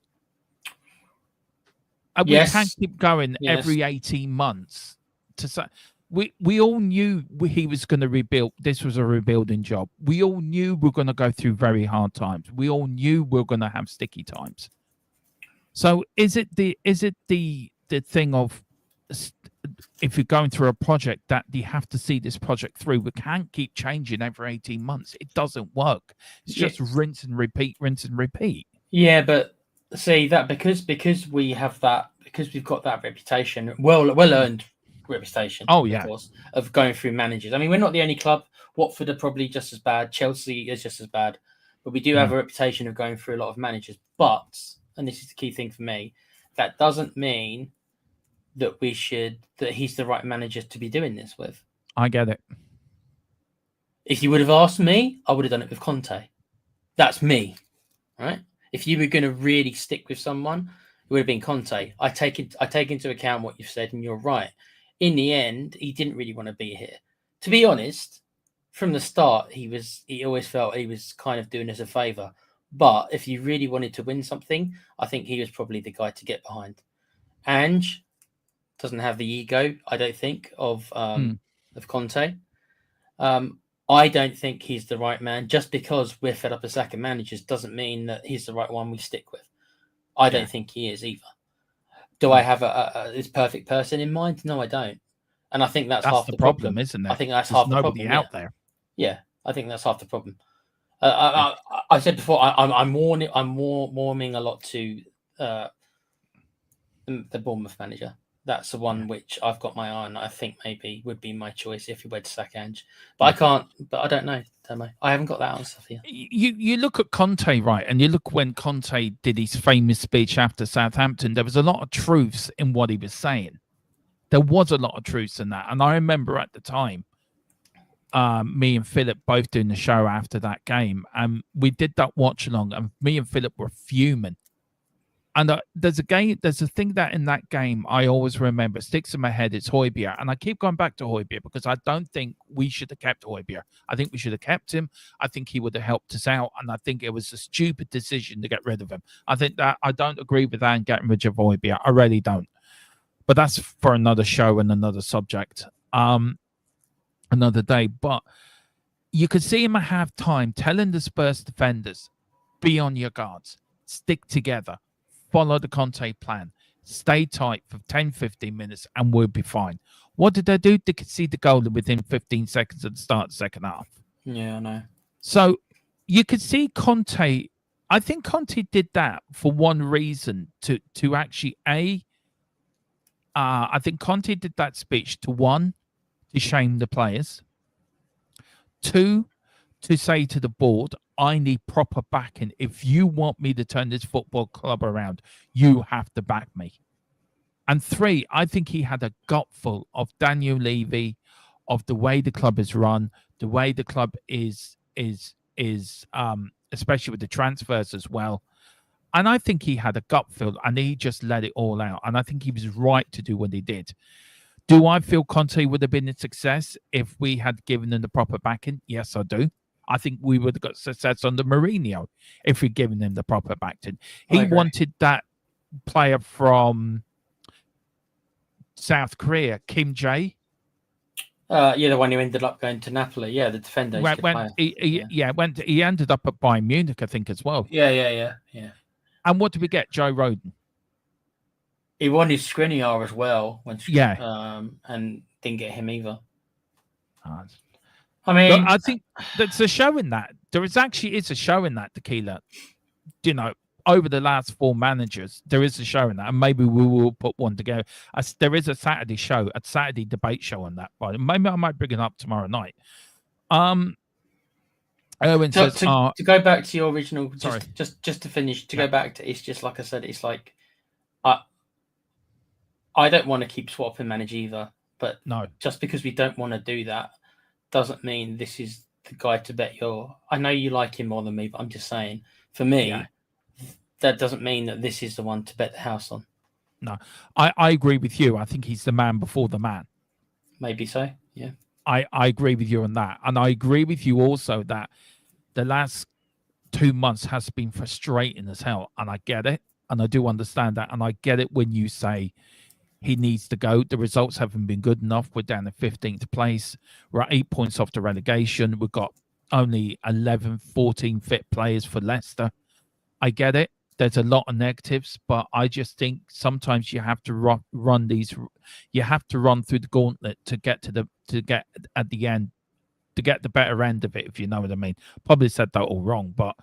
And we can't keep going every 18 months to say. We all knew he was going to rebuild. This was a rebuilding job. We all knew we were going to go through very hard times. We all knew we were going to have sticky times. So is it the thing of, if you're going through a project, that you have to see this project through? We can't keep changing every 18 months. It doesn't work. It's just rinse and repeat. Yeah, but see that because we have that, because we've got that reputation, well earned reputation, Oh, of yeah. course, of going through managers. I mean, we're not the only club. Watford are probably just as bad. Chelsea is just as bad, but we do have a reputation of going through a lot of managers. But, and this is the key thing for me, that doesn't mean that he's the right manager to be doing this with. I get it. If you would have asked me, I would have done it with Conte. That's me, right? If you were going to really stick with someone, it would have been Conte. I take into account what you've said, and you're right. In the end, he didn't really want to be here. To be honest, from the start, he always felt he was kind of doing us a favour. But if you really wanted to win something, I think he was probably the guy to get behind. Ange doesn't have the ego, I don't think, of Conte. I don't think he's the right man. Just because we're fed up as sacking managers doesn't mean that he's the right one we stick with. I don't think he is either. Do I have this perfect person in mind? No, I don't. And I think that's half the problem, isn't it? I think that's There's half the nobody problem. out there. Yeah, I think that's half the problem. I said before, I'm warming a lot to the Bournemouth manager. That's the one which I've got my eye on. I think maybe would be my choice if we were to sack Ange. But I can't. But I don't know, Tomo. I haven't got that answer for you. You look at Conte, right? And you look when Conte did his famous speech after Southampton, there was a lot of truths in what he was saying. There was a lot of truths in that. And I remember at the time, me and Philip both doing the show after that game. And we did that watch along, and me and Philip were fuming. And there's a thing that in that game I always remember, sticks in my head. It's Højbjerg, and I keep going back to Højbjerg because I don't think we should have kept Højbjerg. I think we should have kept him. I think he would have helped us out, and I think it was a stupid decision to get rid of him. I think that I don't agree with that and getting rid of Højbjerg. I really don't. But that's for another show and another subject, another day. But you could see him at half-time telling the Spurs defenders, be on your guards, stick together. Follow the Conte plan, stay tight for 10, 15 minutes, and we'll be fine. What did they do? They could see the goal within 15 seconds at the start of the second half. Yeah, I know. So you could see Conte. I think Conte did that for one reason, to actually, I think Conte did that speech to shame the players. 2, to say to the board, I need proper backing. If you want me to turn this football club around, you have to back me. And 3, I think he had a gutful of Daniel Levy, of the way the club is run, the way the club is especially with the transfers as well. And I think he had a gut feel, and he just let it all out. And I think he was right to do what he did. Do I feel Conte would have been a success if we had given him the proper backing? Yes, I do. I think we would have got success under Mourinho if we'd given him the proper backing. He wanted that player from South Korea, Kim Jae. The one who ended up going to Napoli. Yeah, the defender. He ended up at Bayern Munich, I think, as well. Yeah. And what did we get? Joe Rodon. He wanted Skriniar as well. And didn't get him either. I mean, look, I think that's a show in that. There is a show in that, Tequila. You know, over the last 4 managers, there is a show in that, and maybe we will put one together. There is a Saturday show, a Saturday debate show on that. But maybe I might bring it up tomorrow night. Erwin says, to go back to your original, just to finish, go back to, it's just like I said, it's like I don't want to keep swapping manage either, but no, just because we don't want to do that doesn't mean this is the guy to bet your. I know you like him more than me, but I'm just saying, for me, that doesn't mean that this is the one to bet the house on. No, I agree with you. I think he's the man before the man. Maybe so, yeah. I agree with you on that. And I agree with you also that the last 2 months has been frustrating as hell. And I get it. And I do understand that. And I get it when you say he needs to go. The results haven't been good enough. We're down to 15th place. We're at 8 points off the relegation. We've got only 11, 14 fit players for Leicester. I get it. There's a lot of negatives, but I just think sometimes you have to run these. You have to run through the gauntlet to get at the end, to get the better end of it. If you know what I mean. Probably said that all wrong, but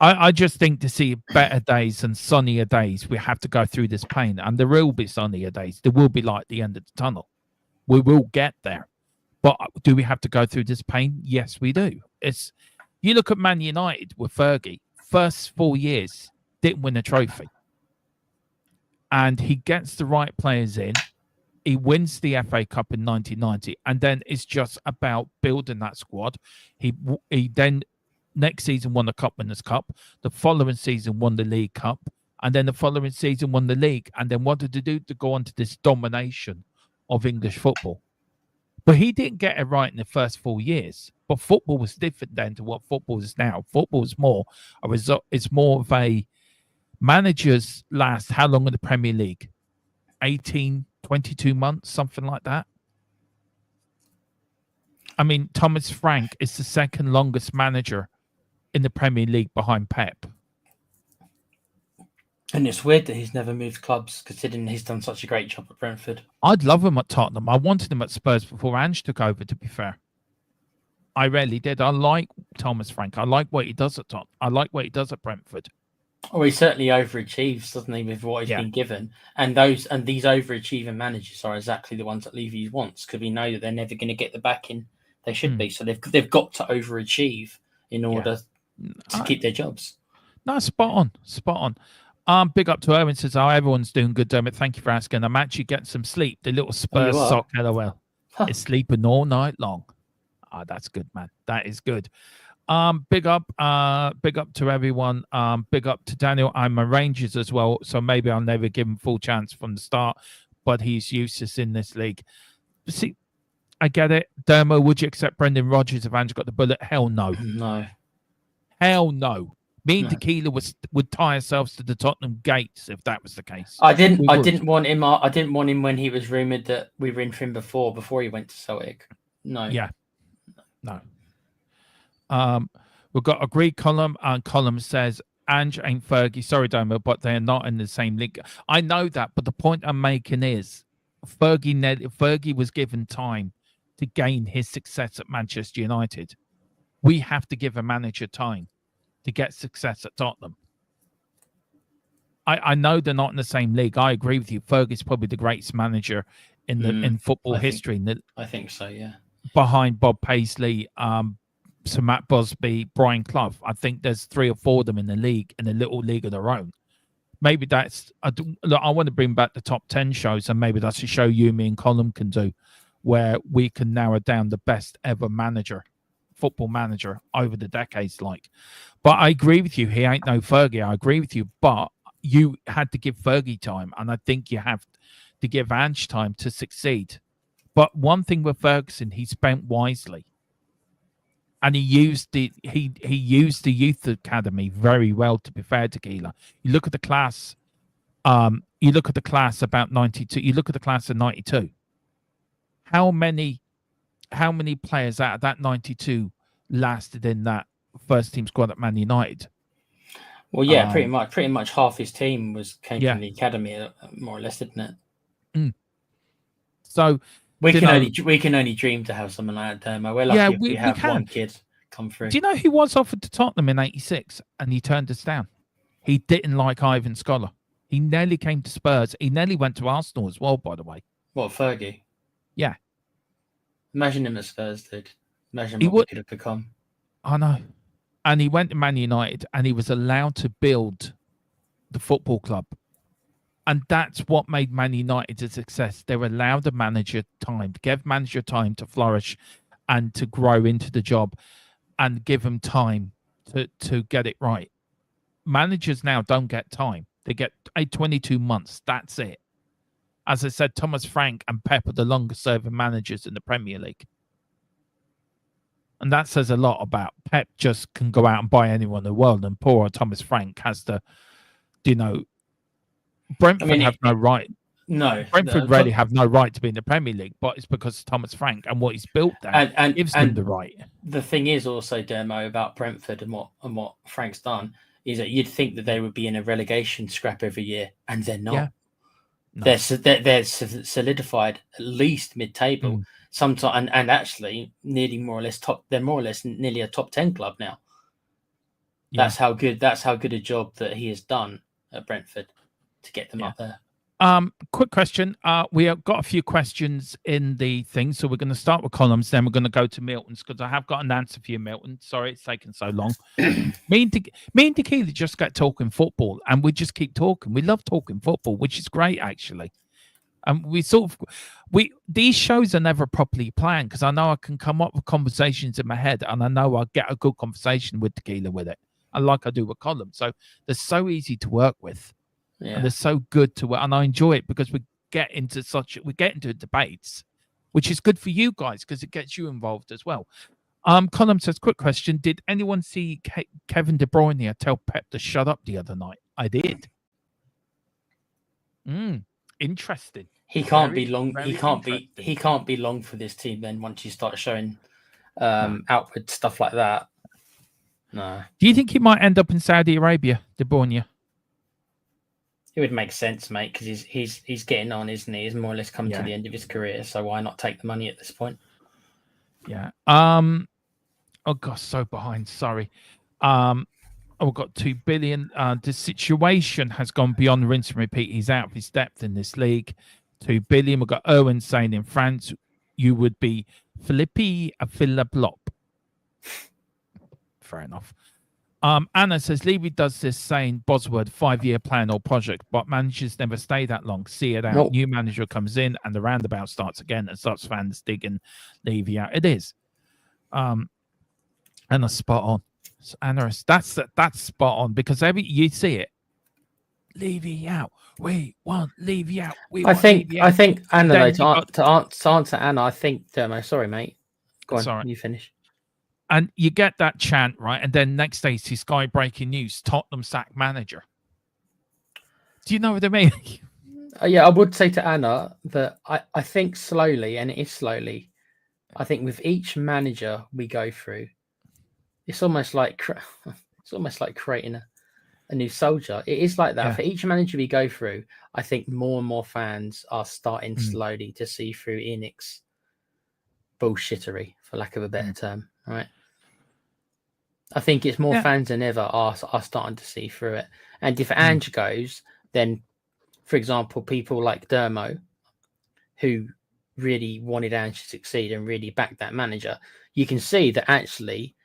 I just think to see better days and sunnier days, we have to go through this pain. And there will be sunnier days. There will be light at the end of the tunnel. We will get there. But do we have to go through this pain? Yes, we do. You look at Man United with Fergie, first 4 years, didn't win a trophy. And he gets the right players in. He wins the FA Cup in 1990. And then it's just about building that squad. He then... Next season won the Cup Winners' Cup. The following season won the League Cup. And then the following season won the league. And then what did he do to go on to this domination of English football? But he didn't get it right in the first 4 years. But football was different then to what football is now. Football is more a result. It's more of a managers last how long in the Premier League? 18, 22 months, something like that. I mean, Thomas Frank is the second longest manager in the Premier League behind Pep. And it's weird that he's never moved clubs, considering he's done such a great job at Brentford. I'd love him at Tottenham. I wanted him at Spurs before Ange took over, to be fair. I really did. I like Thomas Frank. I like what he does at Tottenham. I like what he does at Brentford. Oh, he certainly overachieves, doesn't he, with what he's been given? And these overachieving managers are exactly the ones that Levy wants, because we know that they're never going to get the backing they should be. So they've got to overachieve in order to keep their jobs. No, spot on. Big up to Owen, says, everyone's doing good, Dermot. Thank you for asking. I'm actually getting some sleep. The little Spurs sock, LOL. Is sleeping all night long. That's good, man. That is good. Big up to everyone. Big up to Daniel. I'm a Rangers as well, so maybe I'll never give him full chance from the start, but he's useless in this league. See, I get it. Dermo, would you accept Brendan Rodgers if Andrew got the bullet? Hell no. No. Hell no. Me and Tequila would tie ourselves to the Tottenham gates if that was the case. I didn't want him. I didn't want him when he was rumoured that we were in for him before he went to Celtic. No. Yeah. No. We've got a great column, and column says Ange ain't Fergie. Sorry, Domo, but they're not in the same league. I know that, but the point I'm making is Fergie was given time to gain his success at Manchester United. We have to give a manager time to get success at Tottenham. I know they're not in the same league. I agree with you. Fergie's probably the greatest manager in football history. I think so, yeah. Behind Bob Paisley, Sir Matt Busby, Brian Clough. I think there's 3 or 4 of them in the league, in a little league of their own. Maybe that's... I want to bring back the top 10 shows, and maybe that's a show you, me, and Colin can do, where we can narrow down the best ever football manager over the decades. But I agree with you. He ain't no Fergie. I agree with you. But you had to give Fergie time, and I think you have to give Ange time to succeed. But one thing with Ferguson, he spent wisely. And he used the youth academy very well, to be fair to Keeler. You look at the class, about 92. You look at the class of 92. How many players out of that 92 lasted in that first team squad at Man United? Well, yeah, pretty much half his team came from the academy, more or less, didn't it? So we can only dream to have someone like that. We're lucky if we have one kid come through. Do you know who was offered to Tottenham in '86 and he turned us down? He didn't like Ivan Scholar. He nearly came to Spurs. He nearly went to Arsenal as well, by the way. What, Fergie? Yeah. Imagine him at Spurs, dude. Imagine what he could have become. I know. And he went to Man United and he was allowed to build the football club. And that's what made Man United a success. They were allowed the manager time, to give manager time to flourish and to grow into the job and give him time to get it right. Managers now don't get time. They get 22 months. That's it. As I said, Thomas Frank and Pep are the longest serving managers in the Premier League. And that says a lot about Pep just can go out and buy anyone in the world, and poor Thomas Frank has to, Brentford have no right. No. Brentford really have no right to be in the Premier League, but it's because of Thomas Frank and what he's built there gives them the right. The thing is also, Dermo, about Brentford and what Frank's done is that you'd think that they would be in a relegation scrap every year, and they're not. Yeah. No. They're solidified at least mid-table. Sometimes and actually nearly more or less top. They're more or less nearly a top 10 club now. That's how good a job that he has done at Brentford to get them up there. Quick question. We have got a few questions in the thing, so we're going to start with columns, then we're going to go to Milton's because I have got an answer for you, Milton. Sorry it's taken so long. me and Tequila just got talking football, and we just keep talking. We love talking football, which is great actually. And these shows are never properly planned because I know I can come up with conversations in my head, and I know I'll get a good conversation with Tequila with it, and like I do with columns. So they're so easy to work with. Yeah. And they're so good to work, and I enjoy it because we get into debates, which is good for you guys because it gets you involved as well. Colin says, quick question: did anyone see Kevin De Bruyne tell Pep to shut up the other night? I did. Interesting. He can't be long. He can't be long for this team. Then once you start showing outward stuff like that, no. Do you think he might end up in Saudi Arabia, De Bruyne? It would make sense, mate, because he's getting on, isn't he? He's more or less come to the end of his career, so why not take the money at this point? Yeah. Oh gosh, so behind. Sorry. We've got 2 billion. The situation has gone beyond rinse and repeat. He's out of his depth in this league. 2 billion. We've got Owen saying in France, you would be Philippi a Philip. Fair enough. Anna says, Levy does this saying buzzword 5-year plan or project, but managers never stay that long. See it out. Nope. New manager comes in and the roundabout starts again and starts fans digging Levy out. It is. Anna, spot on. So Anna, that's spot on because you see it. Levy out. We want Levy out. I think Anna, though, to answer Anna, I think sorry, mate. Go on, sorry. You finish. And you get that chant, right? And then next day, see Sky breaking news, Tottenham sack manager. Do you know what I mean? Yeah, I would say to Anna that I think slowly, and it is slowly, I think with each manager we go through, it's almost like creating a new soldier. It is like that. Yeah. For each manager we go through, I think more and more fans are starting slowly to see through Enic's bullshittery, for lack of a better term, right? I think it's more fans than ever are starting to see through it. And if Ange goes, then, for example, people like Dermo, who really wanted Ange to succeed and really backed that manager, you can see that actually,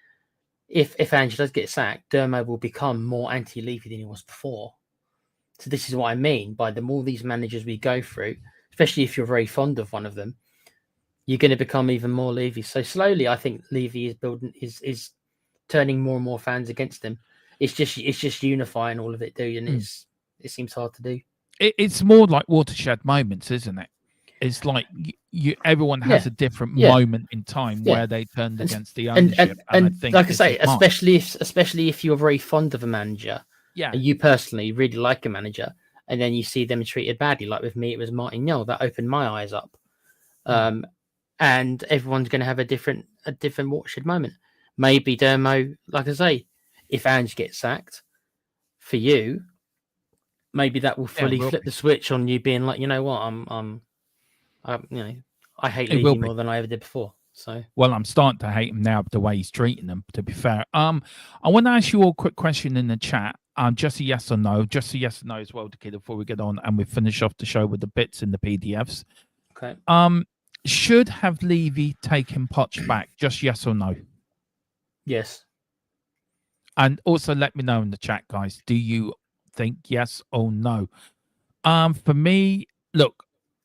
if Ange does get sacked, Dermo will become more anti-Levy than he was before. So this is what I mean by the more these managers we go through, especially if you're very fond of one of them, you're going to become even more Levy. So slowly, I think Levy is turning more and more fans against him. It's just unifying all of it, dude, and it seems hard to do. It's more like watershed moments, isn't it? It's like everyone has a different moment in time where they turned against the ownership. And I think like I say, especially if you're very fond of a manager, and you personally really like a manager, and then you see them treated badly. Like with me, it was Martin Yell that opened my eyes up. And everyone's going to have a different watershed moment. Maybe Dermo, like I say, if Ange gets sacked, for you, maybe that will fully flip the switch on you being like, you know what, I hate Levy more than I ever did before. So, well, I'm starting to hate him now the way he's treating them. To be fair, I want to ask you all a quick question in the chat. Just a yes or no, as well, to kid before we get on and we finish off the show with the bits in the PDFs. Okay. Should have Levy taken Poch back? Just yes or no? Yes. And also let me know in the chat, guys. Do you think yes or no? For me, look,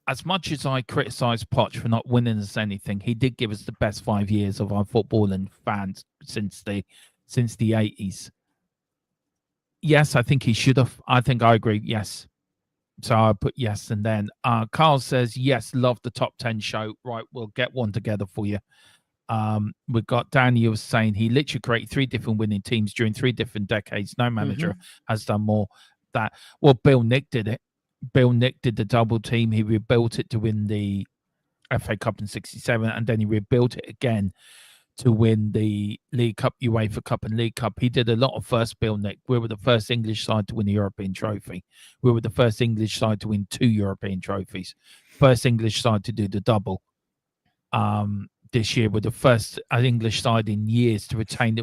as much as I criticize Poch for not winning us anything, he did give us the best 5 years of our football and fans since the 80s. Yes, I think he should have. I think I agree. Yes. So I put yes. And then Carl says, yes, love the top 10 show. Right, we'll get one together for you. We've got Daniel saying he literally created 3 different winning teams during 3 different decades. No manager has done more that. Well, Bill Nick did it. Bill Nick did the double team. He rebuilt it to win the FA Cup in '67, and then he rebuilt it again to win the League Cup, UEFA Cup, and League Cup. He did a lot of first, Bill Nick. We were the first English side to win a European trophy. We were the first English side to win 2 European trophies. First English side to do the double. This year, we're the first English side in years to retain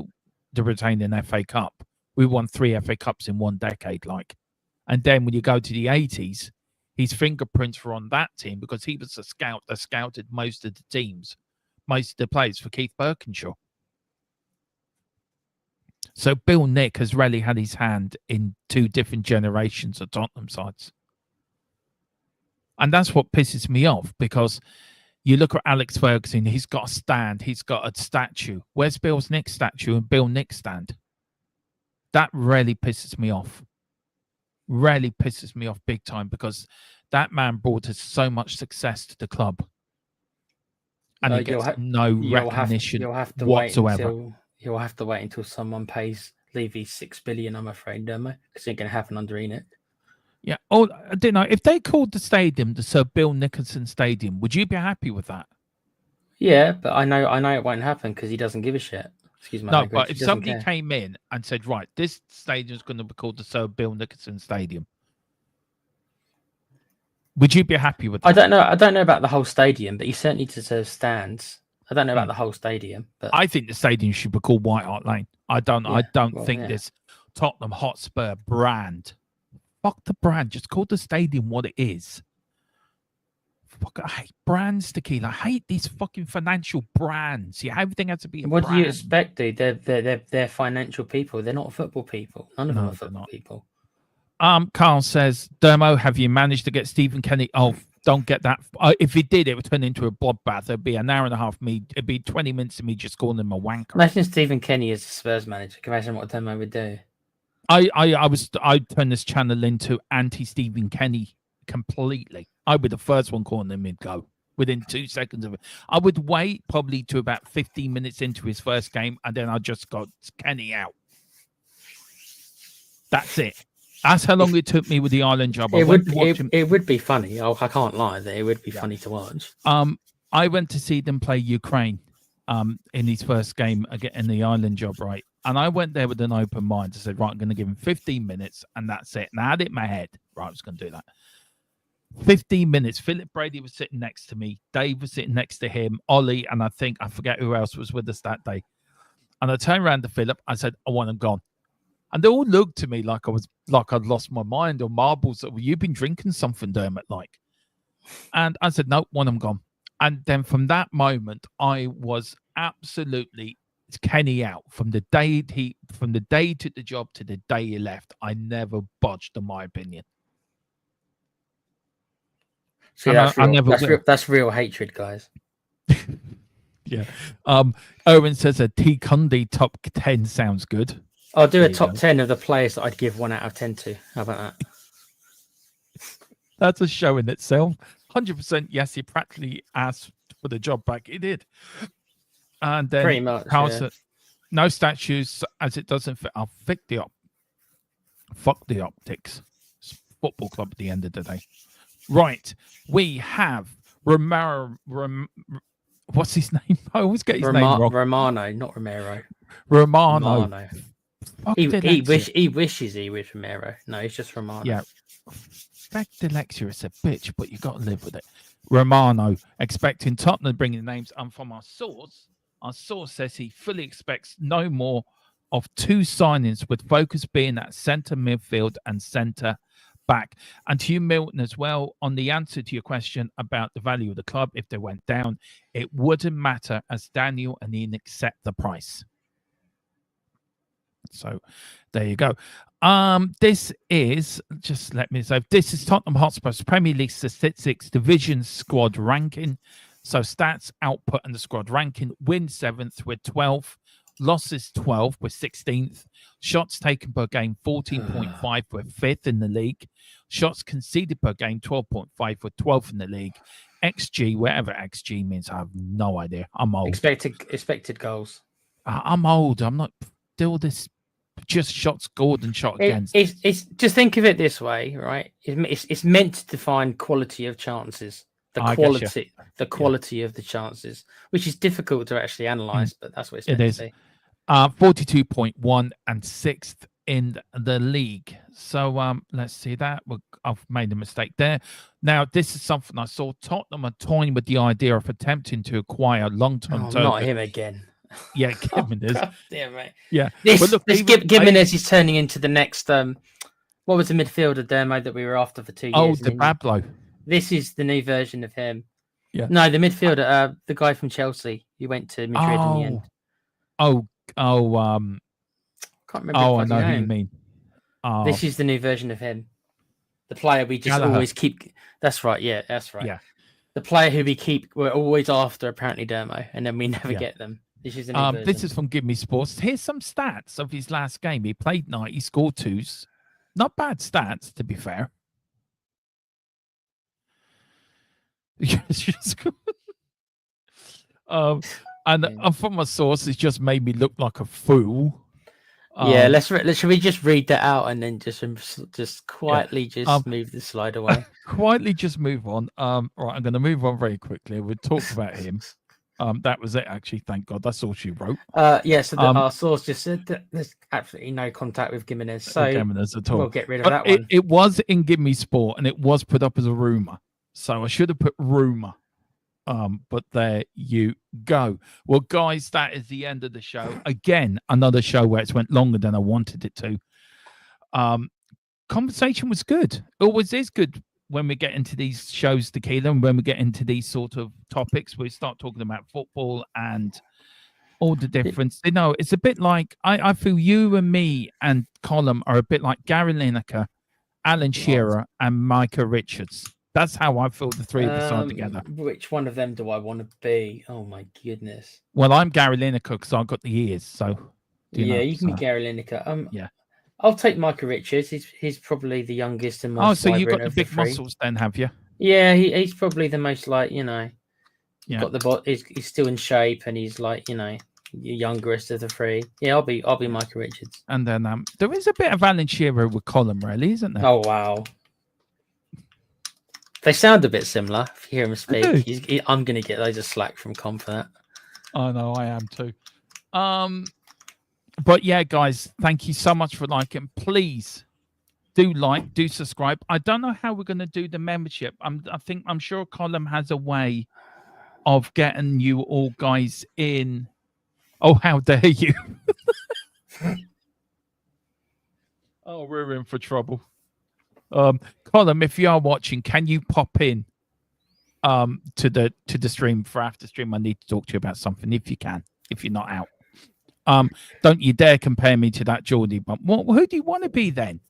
an FA Cup, We won 3 FA Cups in 1 decade, like. And then when you go to the 80s, his fingerprints were on that team because he was a scout that scouted most of the teams, most of the players for Keith Birkinshaw. So Bill Nick has really had his hand in 2 different generations of Tottenham sides. And that's what pisses me off, because you look at Alex Ferguson, he's got a stand, he's got a statue. Where's Bill's Nick statue and Bill Nick stand? That really pisses me off. Really pisses me off big time, because that man brought us so much success to the club. And he gets no recognition whatsoever. You'll have to wait until someone pays Levy $6 billion, I'm afraid, Dermo, because it ain't going to happen under Enic. Yeah. Oh, I don't know. If they called the stadium the Sir Bill Nicholson Stadium, would you be happy with that? Yeah, but I know it won't happen because he doesn't give a shit. Excuse my language. But if somebody came in and said, right, this stadium is going to be called the Sir Bill Nicholson Stadium, would you be happy with that? I don't know about the whole stadium, but he certainly deserves stands. I don't know about the whole stadium, but I think the stadium should be called White Hart Lane. I don't think this Tottenham Hotspur brand. Fuck the brand. Just call the stadium what it is. Fuck, I hate brands, Tequila. I hate these fucking financial brands. Yeah, everything has to be a brand. What do you expect, dude? They're financial people. They're not football people. None of them are football people. Carl says, Dermo, have you managed to get Stephen Kenny? Oh, don't get that. If he did, it would turn into a bloodbath. It'd be an hour and a half. It'd be 20 minutes of me just calling him a wanker. Imagine Stephen Kenny as a Spurs manager. Can you imagine what Dermo would do? I turned this channel into anti-Stephen Kenny completely. I'd be the first one calling him mid-go within 2 seconds of it. I would wait probably to about 15 minutes into his first game, and then I just got Kenny out. That's it. That's how long it took me with the Ireland job. It would be funny. I can't lie that it would be funny to watch. I went to see them play Ukraine in his first game again in the Ireland job, right? And I went there with an open mind. I said, right, I'm going to give him 15 minutes, and that's it. And I had it in my head. Right, I was going to do that. 15 minutes. Philip Brady was sitting next to me. Dave was sitting next to him. Ollie, and I forget who else was with us that day. And I turned around to Philip. I said, I want him gone. And they all looked at me like I'd lost my mind or marbles. You've been drinking something, Dermot, like. And I said, no, want him gone. And then from that moment, I was absolutely Kenny out. From the day he took the job to the day he left, I never budged, in my opinion. See, that's real hatred, guys. Yeah. Owen says a T. Cundy top 10 sounds good. I'll do a top 10 of the players that I'd give 1 out of 10 to. How about that? That's a show in itself. 100% yes, he practically asked for the job back. He did. And then pretty much, said, no statues as it doesn't fit. I'll fuck the optics. It's a football club at the end of the day. Right. We have Romero. What's his name? I always get his name wrong. Romano, not Romero. Romano. He wishes he was Romero. No, he's just Romano. Yeah. Fact dyslexia is a bitch, but you got to live with it. Romano, expecting Tottenham bringing the names. And from our source says he fully expects no more of 2 signings, with focus being at centre midfield and centre back. And to you, Milton, as well, on the answer to your question about the value of the club if they went down, it wouldn't matter as Daniel and Enic set the price. So there you go. This is this is Tottenham Hotspur's Premier League statistics division squad ranking. So stats, output, and the squad ranking. Win 7th with 12th. Losses 12 with 16th. Shots taken per game 14.5 with 5th in the league. Shots conceded per game 12.5 with 12th in the league. XG, whatever XG means, I have no idea. I'm old. Expected goals. I'm old. I'm not still this. Just shots scored and shot against. It's just think of it this way, right? It's meant to define quality of chances. The quality of the chances, which is difficult to actually analyze, but that's what it's meant to be. 42.1 and 6th in the league. So let's see that. I've made a mistake there. Now, this is something I saw. Tottenham are toying with the idea of attempting to acquire long-term. Not him again. Yeah, Gimenez. God damn, mate. Yeah. This, But look, this even- Gimenez is turning into the next. What was the midfielder demo that we were after for 2 years? Oh, the Bablo. This is the new version of him. Yeah. No, the midfielder, the guy from Chelsea, who went to Madrid in the end. Can't remember. Oh, I his know bloody who you name. mean. This is the new version of him. The player we just Gallagher. always keep. That's right. Yeah, that's right. Yeah. The player who we're always after, apparently, Dermo, and then we never Yeah. get them. This is the new version. This is from Give Me Sports. Here's some stats of his last game. He played 90, scored 2s. Not bad stats, to be fair. And from my source, it's just made me look like a fool. Yeah, should we just read that out and then just quietly move the slide away? Quietly just move on. Right, I'm going to move on very quickly. We'll talk about him. That was it, actually. Thank God. That's all she wrote. So our source just said that there's absolutely no contact with Gimenez. So Gimenez at all. We'll get rid of that one. It was in Give Me Sport, and it was put up as a rumor. So I should have put rumor. But there you go. Well, guys, that is the end of the show. Again, another show where it's went longer than I wanted it to. Conversation was good. It always is good when we get into these shows, Tequila, and when we get into these sort of topics, we start talking about football and all the difference. You know, it's a bit like I feel you and me and Colin are a bit like Gary Lineker, Alan Shearer, and Micah Richards. That's how I feel the three of us are together. Which one of them do I want to be? Oh my goodness. Well, I'm Gary Lineker because I've got the ears. So you can be Gary Lineker. Yeah. I'll take Micah Richards. He's probably the youngest and most. So you've got the big muscles then, have you? Yeah, he's probably the most got the he's still in shape and he's the youngest of the three. Yeah, I'll be Micah Richards. And then there is a bit of Alan Shearer with Colin, really, isn't there? Oh wow. They sound a bit similar. If you hear him speak, I'm going to get loads of slack from Com for that. I know, I am too. But yeah, guys, thank you so much for liking. Please do subscribe. I don't know how we're going to do the membership. I'm sure Colin has a way of getting you all guys in. Oh, how dare you? Oh, we're in for trouble. Colin, if you are watching, can you pop in to the stream for after stream? I need to talk to you about something if you can, if you're not out. Don't you dare compare me to that Geordie bump. Who do you want to be then?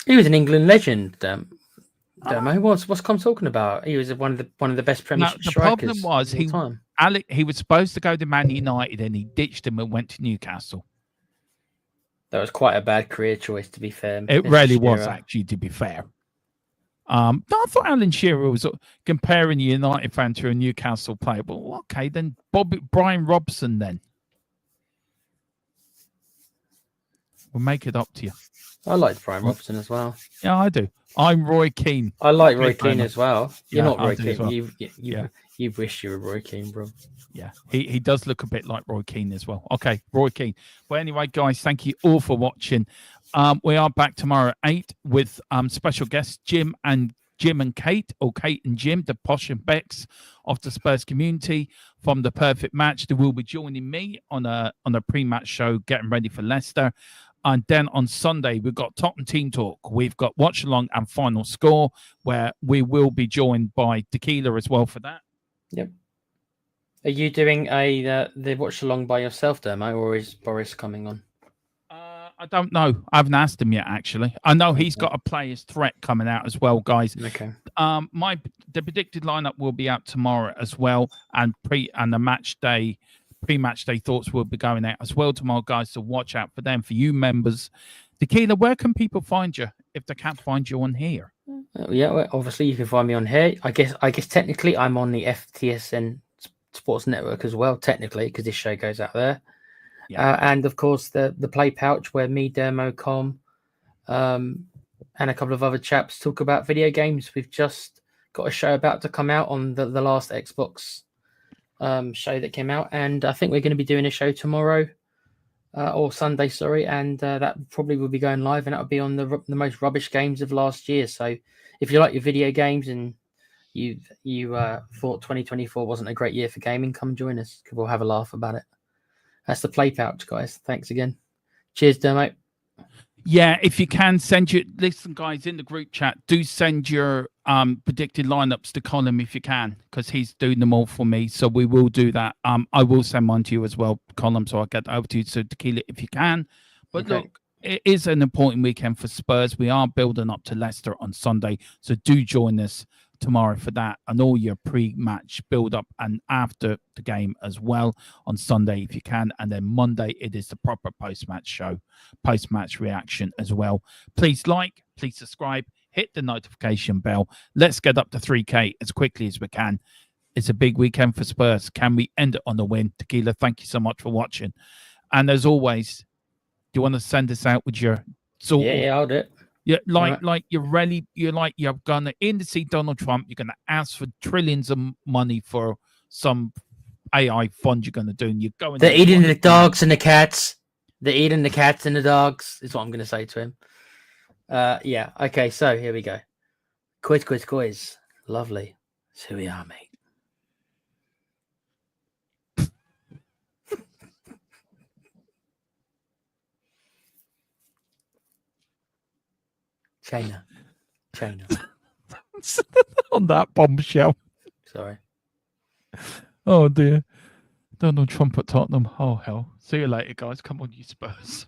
He was an England legend. What's Com talking about? He was one of the best Premiership strikers. The problem was he was supposed to go to Man United and he ditched him and went to Newcastle. That was quite a bad career choice, to be fair. It really was, actually, to be fair. I thought Alan Shearer was comparing a United fan to a Newcastle player. Well, okay, then Brian Robson then. We'll make it up to you. I liked Brian Robson as well. Yeah, I do. I'm Roy Keane. I like Roy Keane as well. You're not Roy Keane. Well. You wish you were Roy Keane, bro. Yeah, he does look a bit like Roy Keane as well. Okay, Roy Keane. Well, anyway, guys, thank you all for watching. We are back tomorrow at 8 with special guests Jim and Kate, or Kate and Jim, the Posh and Becks of the Spurs community from the Perfect Match. They will be joining me on a pre-match show, getting ready for Leicester. And then on Sunday, we've got Tottenham Team Talk. We've got Watch Along and Final Score, where we will be joined by Tequila as well for that. Yep. Are you doing the Watch Along by yourself, Dermo, or is Boris coming on? I don't know. I haven't asked him yet, actually. I know he's got a player's threat coming out as well, guys. Okay. The predicted lineup will be out tomorrow as well, and the match day. Pre-match day thoughts will be going out as well tomorrow, guys, so watch out for them. For you members, Tequila, where can people find you if they can't find you on here? Well, obviously you can find me on here. I guess technically I'm on the FTSN Sports Network as well, technically, because this show goes out there. Yeah. And of course the Play Pouch, where me, Dermo, Com, and a couple of other chaps talk about video games. We've just got a show about to come out on the last Xbox show that came out, and I think we're going to be doing a show tomorrow or Sunday, sorry, and that probably will be going live, and that'll be on the most rubbish games of last year. So if you like your video games and you thought 2024 wasn't a great year for gaming, come join us. We'll have a laugh about it. That's the play pouch, guys. Thanks again. Cheers, Dermo. Yeah, if you can listen, guys, in the group chat, do send your predicted lineups to Colin if you can, because he's doing them all for me. So we will do that. I will send one to you as well, Colin, so I'll get that over to you. So Tequila, if you can. But Okay. look, it is an important weekend for Spurs. We are building up to Leicester on Sunday, so do join us tomorrow for that and all your pre-match build-up and after the game as well on Sunday if you can. And then Monday, it is the proper post-match show, post-match reaction as well. Please like, please subscribe, hit the notification bell. Let's get up to 3K as quickly as we can. It's a big weekend for Spurs. Can we end it on the win? Tequila, thank you so much for watching. And as always, do you want to send us out with your sort of... Yeah, I'll do it. Yeah, like you're gonna in to see Donald Trump. You're gonna ask for trillions of money for some AI fund you're gonna do, and you're going. They're eating the dogs and the cats. They're eating the cats and the dogs. Is what I'm gonna say to him. Yeah. Okay. So here we go. Quiz. Lovely. That's who we are, mate. China. On that bombshell. Sorry. Oh dear. Donald Trump at Tottenham. Oh hell. See you later, guys. Come on, you Spurs.